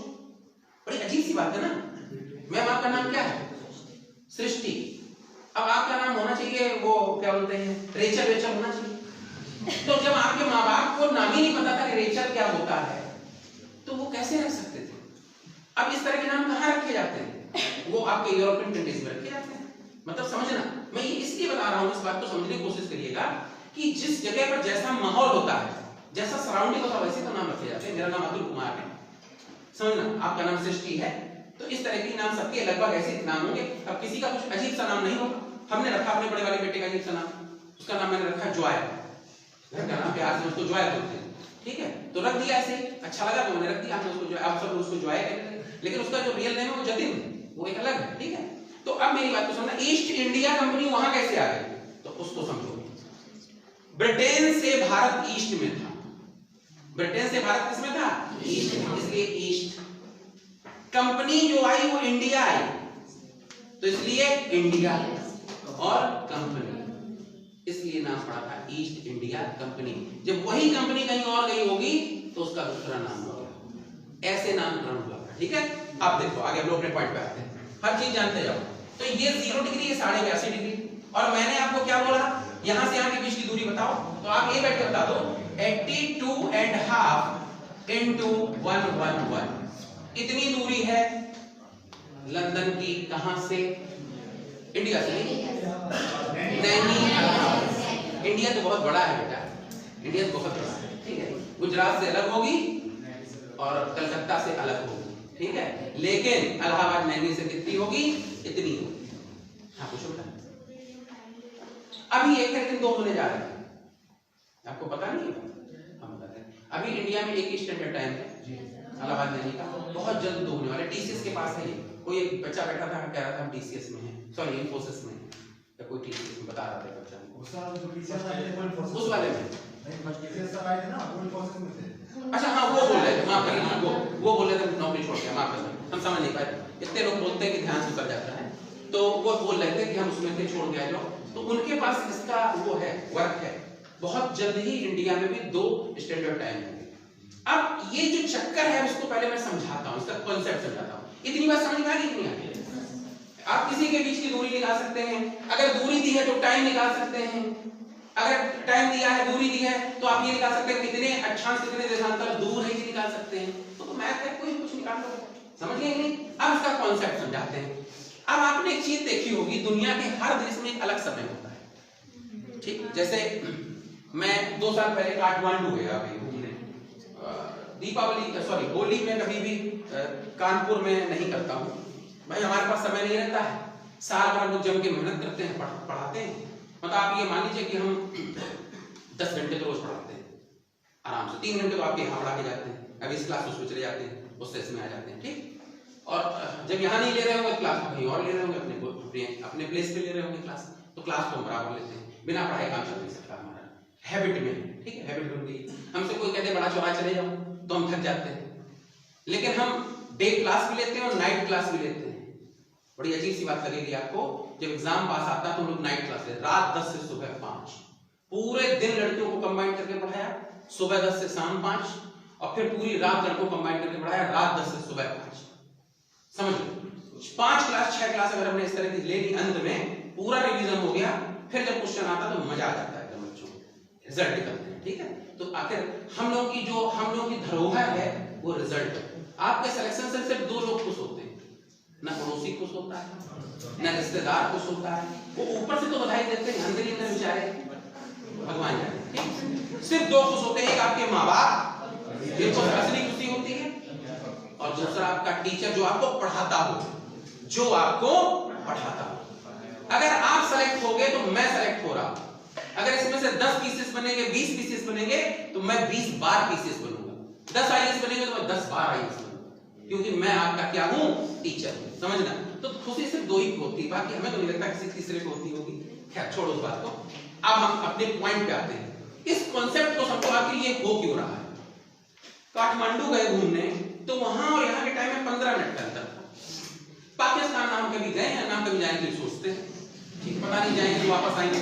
बड़ी अजीब सी बात है ना। मैम आपका नाम क्या है? सृष्टि। अब आपका नाम होना चाहिए वो क्या बोलते हैं रेचल, रेचल होना चाहिए। तो जब आपके माँ बाप को नाम ही नहीं पता था कि रेचल क्या होता है, तो वो कैसे रख सकते थे? अब इस तरह के नाम कहाँ रखे जाते हैं? वो आपके यूरोपियन कंट्रीज में रखे जाते हैं। मतलब समझना, मैं ये इसलिए बता रहा हूँ, इस बात को समझने की कोशिश करिएगा कि जिस जगह पर जैसा माहौल होता है, जैसा सराउंडिंग होता है, वैसे तो नाम रखे जाते हैं। मेरा नाम अतुल कुमार है, समझना, आपका नाम सृष्टि है, तो इस तरह के नाम सबके लगभग ऐसे नाम होंगे। अब किसी का कुछ अजीब सा नाम नहीं होगा। हमने रखा अपने बड़े वाले बेटे का अजीब सा नाम, उसका नाम मैंने रखा जॉय, घर का नाम प्यार से उसको जॉय बोलते हैं, ठीक है, तो रख दिया ऐसे, अच्छा लगा तो मैंने रख दिया, हमने उसको जॉय, आप सब उसको जॉय कहते हैं, लेकिन उसका जो रियल नेम है वो जतिन, वो एक अलग है, ठीक है। तो अब मेरी बात को समझना, ईस्ट इंडिया कंपनी वहां कैसे आ गई, तो उसको समझो। ब्रिटेन से भारत ईस्ट में था, ब्रिटेन से भारत किसमें था? ईस्ट में, इसलिए ईस्ट। कंपनी जो आई वो इंडिया आई, तो इसलिए इंडिया, और कंपनी, इसलिए नाम पड़ा था ईस्ट इंडिया कंपनी। जब वही कंपनी कहीं और गई होगी तो उसका दूसरा नाम होगा, ऐसे नामकरण हुआ, ठीक है। आप देखो आगे हम लोग अपने पॉइंट पे आते हैं, हर चीज जानते जाओ। तो ये 0 डिग्री, ये 82.5 डिग्री, और मैंने आपको क्या बोला, यहां से यहां के बीच की दूरी बताओ, तो आप ये बैठ के बता दो 82.5 into 111, इतनी दूरी है लंदन की, कहां से? इंडिया से नहीं, इंडिया तो बहुत बड़ा है बेटा, इंडिया तो बहुत बड़ा है, ठीक है। गुजरात से अलग होगी और कलकत्ता से अलग होगी, ठीक है, लेकिन इलाहाबाद नैनी से कितनी होगी? इतनी होगी। हाँ पूछो बेटा। अभी एक है लेकिन 2 होने जा रहे हैं, आपको पता नहीं है? हम बताते हैं। अभी इंडिया में एक ही स्टैंडर्ड टाइम है इलाहाबाद नैनी का, बहुत जल्द 2 होने वाले। टीसीएस के पास है ये, कोई एक बच्चा बैठा था कह रहा था हम टीसीएस में हैं, सॉरी इन्फोसिस में, या कोई टीसीएस में बता रहा था बच्चा, उस वाले में अच्छा हाँ वो बोल रहे थे, माफ करिए, वो बोल रहे थे नौकरी छोड़ दिया, माफ करिए, हम समझ नहीं पाए, इतने लोग बोलते हैं कि ध्यान से उतर जाता है, तो वो बोल रहे थे कि हम उसमें से छोड़ गए जो, तो उनके पास इसका वो है, वर्क है, बहुत जल्द ही इंडिया में भी 2 स्टैंडर्ड टाइम होंगे। अब ये जो चक्कर है उसको पहले मैं समझाता हूँ, इसका कॉन्सेप्ट समझाता हूँ। इतनी बात समझ में आ गई कि नहीं आ गई? आप किसी के बीच की दूरी निकाल सकते हैं, अगर दूरी दी है तो टाइम निकाल सकते हैं, अगर टाइम दिया है, दूरी दी है, तो आप ये निकाल सकते हैं कितने अक्षांश कितने देशांतर दूर है, ये निकाल सकते हैं। तो मैथ है, कोई कुछ निकाल लो, समझ गए नहीं? अब इसका कॉन्सेप्ट समझाते हैं। अब आपने एक चीज देखी होगी, दुनिया के हर देश में एक अलग समय होता है, ठीक। जैसे मैं 2 साल पहले काठमांडू गया घूमने, दीपावली सॉरी होली में कभी भी कानपुर में नहीं करता हूँ भाई, हमारे पास समय नहीं रहता है, साल भर लोग जम के मेहनत करते हैं, पढ़ाते हैं। मतलब आप ये मान लीजिए कि हम 10 घंटे तो रोज पढ़ाते हैं आराम से, 3 घंटे तो आपके यहाँ पढ़ा के जाते हैं, अब इस क्लास उसमें चले जाते हैं, उससे इसमें आ जाते हैं, ठीक। और जब यहाँ नहीं ले रहे होंगे क्लास कहीं और ले रहे होंगे, अपने प्लेस पे ले रहे होंगे क्लास, तो क्लास को हम बराबर लेते हैं, बिना पढ़ाई काम चल नहीं सकता हमारा, हैबिट में, ठीक है, हैबिट बन गई। हमसे कोई कहते बड़ा चौराहा चले जाओ तो हम थक जाते हैं, लेकिन हम डे क्लास भी लेते हैं और नाइट क्लास भी लेते हैं। बड़ी अजीब सी बात लगेगी आपको, जब एग्जाम पास आता है तो हम लोग नाइट क्लास लेते, रात 10 से सुबह 5, पूरे दिन लड़कियों को कंबाइन करके पढ़ाया, सुबह 10 से शाम 5, और फिर पूरी रात लड़कों को कंबाइन करके पढ़ाया, रात 10 से सुबह 5। समझ लो 5 क्लास 6 क्लास अगर हमने इस तरह की ले ली, अंत में पूरा रिवीजन हो गया, फिर जब क्वेश्चन आता तो मजा आ जाता है एकदम, बच्चों रिजल्ट निकलते हैं, ठीक है। तो आखिर हम लोगों की धरोहर है वो रिजल्ट। आपके सिलेक्शन से सिर्फ 2 लोग खुश होते हैं, ना पड़ोसी खुश होता है, ना रिश्तेदार खुश होता है, वो ऊपर से तो बधाई देते हैं, अंदर ही अंदर बेचारे भगवान जाने, सिर्फ 2 खुश होते हैं, एक आपके माँ बाप जिनको असली खुशी होती है, और दूसरा आपका टीचर जो आपको पढ़ाता हो, जो आपको पढ़ाता हो। अगर आप सेलेक्ट हो गए तो मैं सेलेक्ट हो रहा हूं, अगर इसमें से 10 पीसेस बनेंगे, 20 पीसेस बनेंगे, तो मैं 20 बार पीसेस बनूंगा, 10 IAS बनेंगे तो मैं 10 बार IAS बनूंगा, क्योंकि मैं आपका क्या हूं, टीचर हूं, समझना। तो खुशी सिर्फ 2 ही होती है, बाकी हमें तो नहीं लगता किसी तीसरे को होती होगी। खैर छोड़ो उस बात को, अब हम अपने पॉइंट पे आते हैं। इस कॉन्सेप्ट को समझो आखिर ये हो क्यों रहा है। काठमांडू गए घूमने, तो वहां और यहाँ के टाइम में 15 मिनट का अंतर था। पाकिस्तान नाम कभी गए हैं, नाम कभी जाएंगे सोचते हैं, ठीक, पता नहीं जाएंगे वापस आएंगे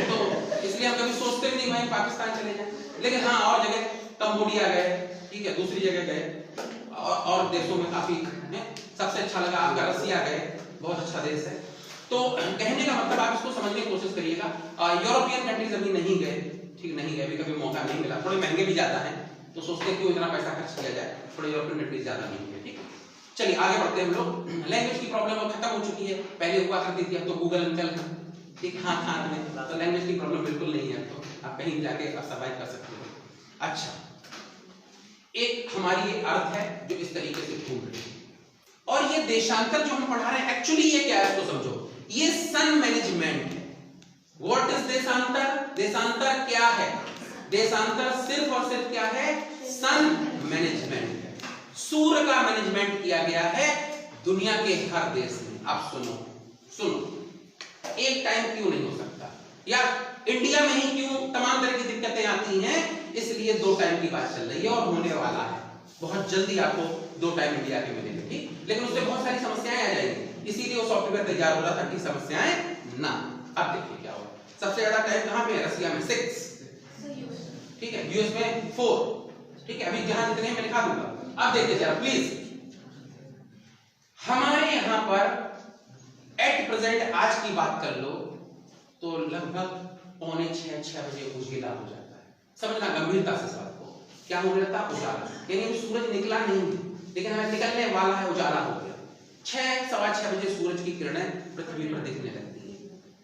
तो इसलिए हम कभी सोचते भी नहीं भाई पाकिस्तान चले जाएं। लेकिन हाँ और जगह कंबोडिया गए, ठीक है, दूसरी जगह गए और देशों में काफी है। सबसे अच्छा लगा आपका रसिया गए, बहुत अच्छा देश है। तो कहने का मतलब आप इसको समझने की कोशिश करिएगा। यूरोपियन कंट्रीज अभी नहीं गए, ठीक, नहीं गए, अभी कभी मौका नहीं मिला, थोड़े महंगे भी ज्यादा हैं, तो सोचते हैं क्यों इतना पैसा खर्च किया जाए, थोड़े यूरोपियन कंट्रीज ज्यादा नहीं है, ठीक। चलिए आगे बढ़ते हैं हम लोग। लैंग्वेज की प्रॉब्लम अब खत्म हो चुकी है, पहले हुआ करती थी, अब तो गूगल निकल गया, ठीक, हाथ में, तो लैंग्वेज की प्रॉब्लम बिल्कुल नहीं है, तो आप कहीं जाके सर्वाइव कर सकते हो। अच्छा, एक हमारी ये अर्थ है जो इस तरीके से घूम रही है, और ये देशांतर जो हम पढ़ा रहे हैं एक्चुअली ये क्या है इसको समझो, ये सन मैनेजमेंट है। व्हाट इज देशांतर? देशांतर क्या है? देशांतर सिर्फ और सिर्फ क्या है? सन मैनेजमेंट है। सूर्य का मैनेजमेंट किया गया है दुनिया के हर देश में। आप सुनो एक टाइम क्यों नहीं हो सकता, या इंडिया में ही क्यों तमाम तरह की दिक्कतें आती हैं, इसलिए 2 टाइम की बात चल रही है और होने वाला है। बहुत जल्दी आपको 2 टाइम इंडिया के मिलेंगे, ठीक, लेकिन उससे बहुत सारी समस्याएं आ जाएंगी, इसीलिए वो सॉफ्टवेयर तैयार हो रहा था कि समस्याएं ना। अब देखिए क्या होगा, सबसे ज्यादा टाइम कहां पे है? रसिया में 6, ठीक है, यूएस में 4, ठीक है, अभी जहां जितने मैं लिखा दूंगा। अब देखिए जरा प्लीज, हमारे यहां पर एट प्रेजेंट आज की बात कर लो तो लगभग 5:45-6 बजे उजाला हो जाता है। समझना गंभीरता से बात को, क्या हो जाता है? उजाला, यानी सूरज निकला नहीं लेकिन हमें निकलने वाला है, उजाला हो गया। 6-6:15 बजे सूरज की किरणें पृथ्वी पर दिखने लगती है,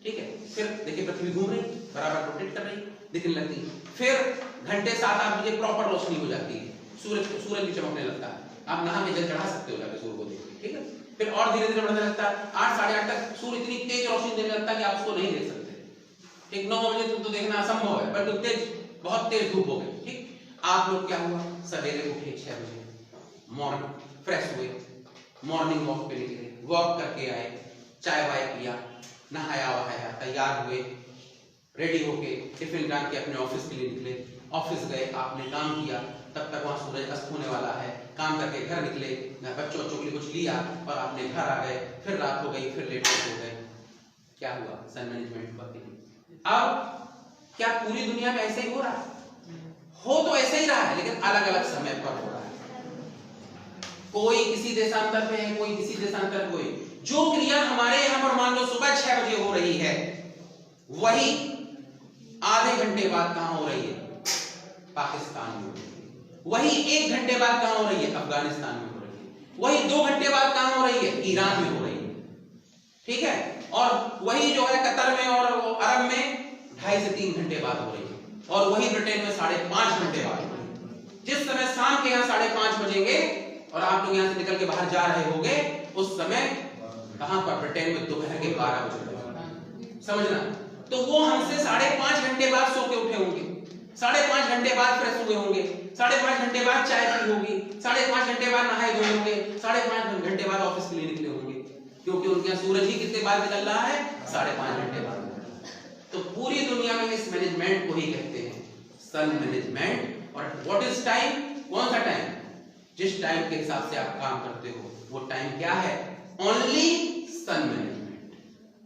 ठीक है। फिर देखिए पृथ्वी घूम रही, बराबर रोटेट कर रही, दिखने लगती है। फिर घंटे 7-8 बजे प्रॉपर रोशनी हो जाती है, सूरज भी चमकने लगता है। आप नहा में जल चढ़ा सकते हो जाके सूर्य को देख के, ठीक है। फिर और धीरे धीरे बढ़ने लगता है, 8-8:30 तक सूर्य इतनी तेज रोशनी देने लगता है कि आप उसको नहीं देख सकते, ठीक। 9 बजे तो देखना असंभव है, पर तेज, बहुत तेज धूप हो गई, ठीक। आप लोग क्या हुआ, सवेरे उठे 6 बजे, मॉर्निंग फ्रेश हुए, मॉर्निंग वॉक पे निकले, वॉक करके आए, चाय वाय पिया, नहाया वहाया, तैयार हुए, रेडी होके टिफिन डाल के अपने ऑफिस के लिए निकले, ऑफिस गए, आपने काम किया, तब तक वहां सूरज अस्त होने वाला है, काम करके घर निकले, बच्चों के लिए कुछ लिया और आपने घर आ गए, फिर रात हो गई, फिर लेट हो गए। क्या हुआ? सन मैनेजमेंट हुआ। अब क्या पूरी दुनिया में ऐसे ही हो रहा है? हो तो ऐसे ही रहा है, लेकिन अलग अलग समय पर हो रहा है। कोई किसी देशांतर पे है, कोई किसी देशांतर, कोई जो क्रिया हमारे यहाँ पर मान लो सुबह 6 बजे हो रही है, वही आधे घंटे बाद कहां हो रही है? पाकिस्तान में। वही 1 घंटे बाद कहां हो रही है? अफगानिस्तान में हो रही है। वही 2 घंटे बाद कहां हो रही है? ईरान में हो रही है, ठीक है। और वही जो है कतर में और अरब में 2.5 से 3 घंटे बाद हो रही है, और वही ब्रिटेन में 5.5 घंटे बाद हो रही है। जिस समय शाम के यहाँ 5:30 बजेंगे और आप लोग यहाँ से निकल के बाहर जा रहे होंगे, उस समय कहां पर? ब्रिटेन में दोपहर के 12 बजे, समझना। तो वो हमसे 5.5 घंटे बाद सो के उठे होंगे, 5.5 घंटे बाद फ्रेश हुए होंगे, 5.5 घंटे बाद चाय पी होगी, 5.5 घंटे बाद नहाए धोए होंगे, 5.5 घंटे बाद ऑफिस के लिए निकले होंगे, क्योंकि उनके यहाँ सूरज ही कितने बाद निकल रहा है? 5.5 घंटे बाद। तो पूरी दुनिया में इस मैनेजमेंट को ही कहते हैं सन मैनेजमेंट। और व्हाट इज टाइम? कौन सा टाइम? जिस टाइम के हिसाब से आप काम करते हो वो टाइम क्या है? ओनली सन मैनेजमेंट,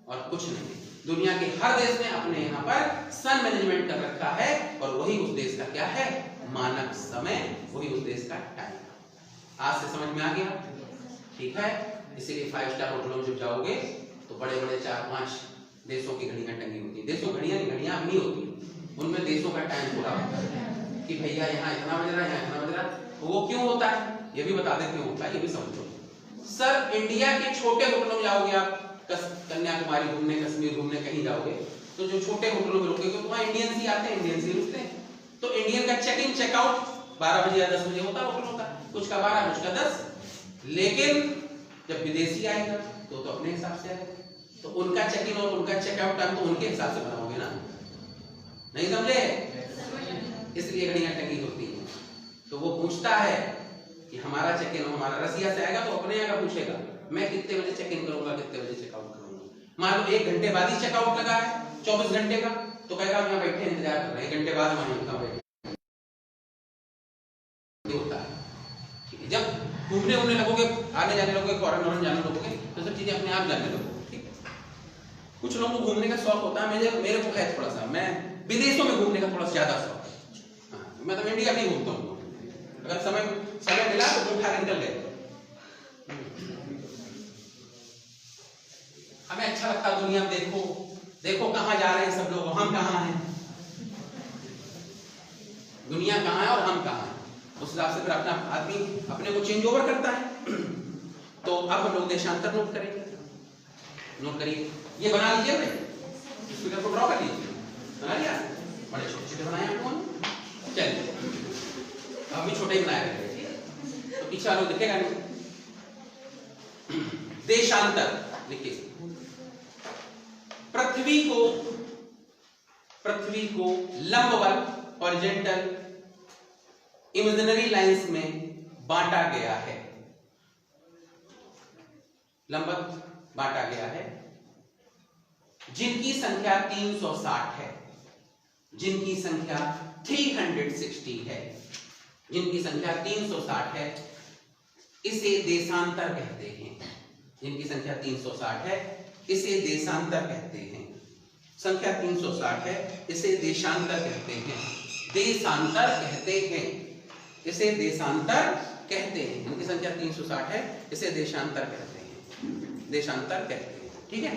और कुछ नहीं। दुनिया के हर देश ने अपने यहाँ पर सन मैनेजमेंट कर रखा है, और वही उस देश का क्या है? मानक समय, वही उस देश का टाइम। आज से समझ में आ गया? ठीक है। इसीलिए 5 स्टार होटलों में जब जाओगे तो बड़े बड़े 4-5 देशों की घड़ियां टंगी होती है। देशों घड़ियां नहीं, घड़ियां अपनी होती है, उनमें देशों का टाइम पूरा होता है कि भैया यहाँ इतना बज रहा है, यहाँ इतना बज रहा है। वो क्यों होता है ये भी बता दें, क्यों होता है ये भी समझो। सर इंडिया के छोटे होटलों में जाओगे आप, कन्याकुमारी घूमने, कश्मीर घूमने कहीं जाओगे, तो जो छोटे होटलों में रुकेगे तो वहाँ इंडियंस ही आते हैं, इंडियंस ही रुकते हैं। तो इंडियन का चेक इन चेकआउट 12 बजे या 10 बजे होता है, होटलों का कुछ का 12 कुछ का 10। लेकिन जब विदेशी आएगा तो अपने हिसाब से आएगा, तो उनका चेक इन और उनका चेकआउट टाइम तो उनके हिसाब से बनाओगे ना, नहीं समझे? इसलिए घड़ियां टंगी होती हैं। तो वो पूछता है कि हमारा चेक इन, हमारा रसिया से आएगा तो अपने आएगा पूछेगा मैं कितने बजे चेक इन करूंगा, कितने बजे चेकआउट करूंगा। मान लो 1 घंटे बाद ही चेकआउट लगा है 24 घंटे का, तो कहेगा हम यहाँ बैठे इंतजार कर रहे हैं, 1 घंटे बाद हम यहाँ बैठे होता है। ठीक है, जब घूमने लगोगे, आने जाने लगोगे, फॉरेन जाने लगोगे, तो सब चीजें अपने आप जाने लगोगे। ठीक है, कुछ लोगों को घूमने का शौक होता है, मेरे को है थोड़ा सा, मैं विदेशों में घूमने का थोड़ा ज्यादा शौक है। हाँ, मैं तो इंडिया नहीं घूमता हूँ, अगर समय मिला तो उठा के निकल गए। हमें अच्छा लगता है दुनिया में, देखो कहाँ जा रहे हैं सब लोग, हम कहाँ हैं, दुनिया कहाँ है और हम कहाँ हैं, उस हिसाब से फिर अपना आदमी अपने को चेंज ओवर करता है। तो अब हम लोग देशांतर नोट करेंगे, नोट करिए, ये बना लीजिए भाई, इस फिगर को ड्रॉ कर लीजिए, बना लिया, बड़े छोटे छोटे बनाए आप लोगों ने, चलिए अब भी छोटे ही बनाए रखेंगे, तो पीछे वालों दिखेगा नहीं। देशांतर लिखिए, पृथ्वी को लंबवत हॉरिजॉन्टल इमेजिनरी लाइंस में बांटा गया है, लंबवत बांटा गया है, जिनकी संख्या 360 है, जिनकी संख्या 360 है, जिनकी संख्या 360 है, इसे देशांतर कहते हैं, जिनकी संख्या 360 है, इसे देशांतर कहते हैं, संख्या 360 है, इसे देशांतर कहते हैं, देशांतर कहते हैं, इसे देशांतर कहते हैं, जिनकी संख्या 360 है, इसे देशांतर कहते हैं, देशांतर कहते हैं। ठीक है,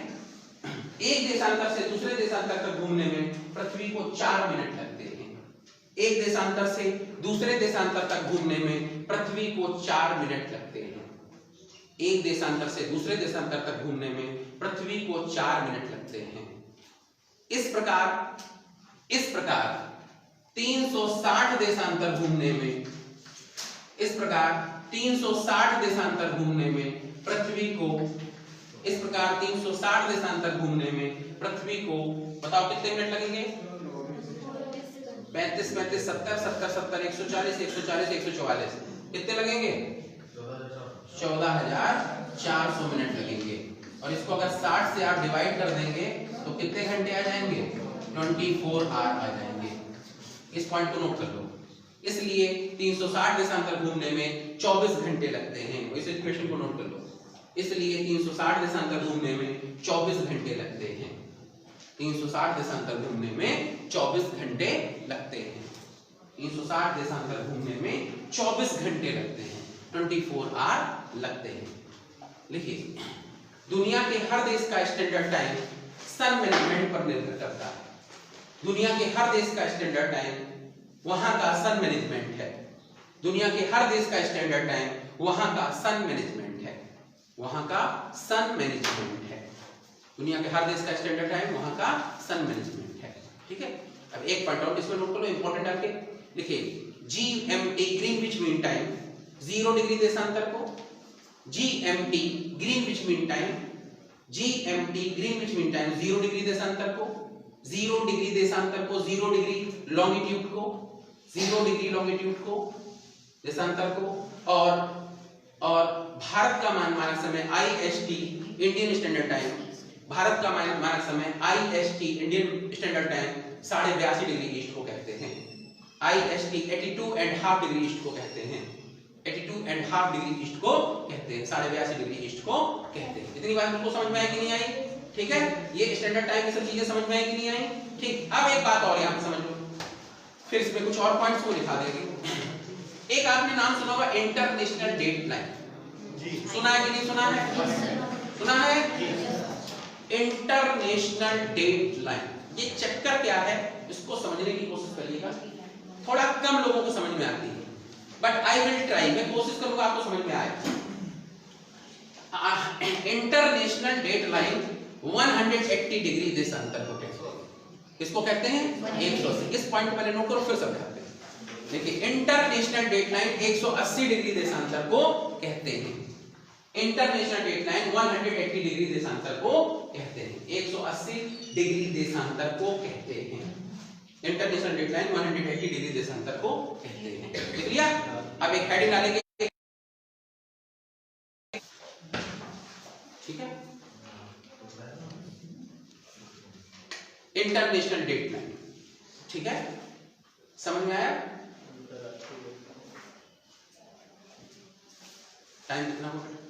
एक देशांतर से दूसरे देशांतर तक घूमने में पृथ्वी को 4 मिनट लगते हैं, एक देशांतर से दूसरे देशांतर तक घूमने में पृथ्वी को 4 मिनट लगते हैं, एक देशांतर से दूसरे देशांतर तक घूमने में पृथ्वी को 4 मिनट लगते हैं। इस प्रकार 360 देशांतर घूमने में, इस प्रकार 360 देशांतर घूमने में पृथ्वी को, इस प्रकार 360 देशांतर घूमने में पृथ्वी को, बताओ कितने मिनट लगेंगे? 35 35 70 70 70 140 140 144, कितने लगेंगे? 14,400 मिनट लगेंगे। और इसको अगर 60 से आप डिवाइड कर देंगे तो कितने घंटे आ जाएंगे? 24 आवर आ जाएंगे। इस पॉइंट को नोट कर लो। इसलिए 360 देशांतर घूमने में 24 घंटे लगते हैं, इस इक्वेशन को नोट कर लो। इसलिए 360 देशांतर घूमने में 24 घंटे लगते हैं, 360 देशांतर घूमने में 24 घंटे लगते हैं, 360 देशांतर घूमने में 24 घंटे लगते हैं, 24 आवर लगते हैं। लिखिए, दुनिया के हर देश का स्टैंडर्ड टाइम सन मैनेजमेंट पर निर्भर करता है। दुनिया के हर देश का स्टैंडर्ड टाइम वहां का सन मैनेजमेंट है। दुनिया के हर देश का स्टैंडर्ड टाइम वहां का सन मैनेजमेंट है, वहां का सन मैनेजमेंट है। दुनिया के हर देश का स्टैंडर्ड टाइम वहां का सन मैनेजमेंट है। ठीक है, अब एक पॉइंट और इसमें नोट कर लो, इंपॉर्टेंट आपके। लिखिए, GMT Greenwich mean time 0 degree देशांतर को, GMT Greenwich mean time, GMT Greenwich mean time 0 degree देशांतर को, 0 डिग्री देशांतर को, 0 डिग्री लॉन्गिट्यूड को, 0 डिग्री लॉन्गिट्यूड को देशांतर को, और भारत का मानक समय IST Indian standard time, Bharat का मानक समय IST Indian standard time 82.5 degree east को कहते हैं। IST 82.5 डिग्री ईस्ट को कहते हैं, 82.5 डिग्री ईस्ट को कहते हैं, 82.5 डिग्री ईस्ट को कहते हैं। इतनी बात तुमको समझ में आई कि नहीं आई? ठीक है, ये स्टैंडर्ड टाइम की सब चीजें समझ में आई कि नहीं आई? ठीक, अब एक बात और यहाँ पे समझ लो, फिर इसमें कुछ और पॉइंट्स को लिखा देंगे। एक आपने नाम सुना होगा इंटरनेशनल डेट लाइन, सुना है कि नहीं सुना है? सुना है? इंटरनेशनल डेट लाइन, ये चक्कर क्या है इसको समझने की कोशिश करिएगा। थोड़ा कम लोगों को समझ में आती है, बट आई विल ट्राई, मैं कोशिश करूंगा आपको समझ में आए। इंटरनेशनल डेट लाइन 180 डिग्री देशांतर को कहते हैं। किसको कहते हैं? 180। इस पॉइंट पहले नोट करो, फिर समझाते हैं। देखिए, इंटरनेशनल डेट लाइन 180 डिग्री देशांतर को कहते हैं। इंटरनेशनल डेट लाइन 180 डिग्री देशांतर को कहते हैं, 180 डिग्री देशांतर को कहते हैं। इंटरनेशनल डेट लाइन 180 डिग्री देशांतर को कहते हैं। लिख लिया? अब एक हेडिंग डालेंगे, ठीक है, इंटरनेशनल डेट लाइन, ठीक है, समझ में आया? टाइम कितना हो गया?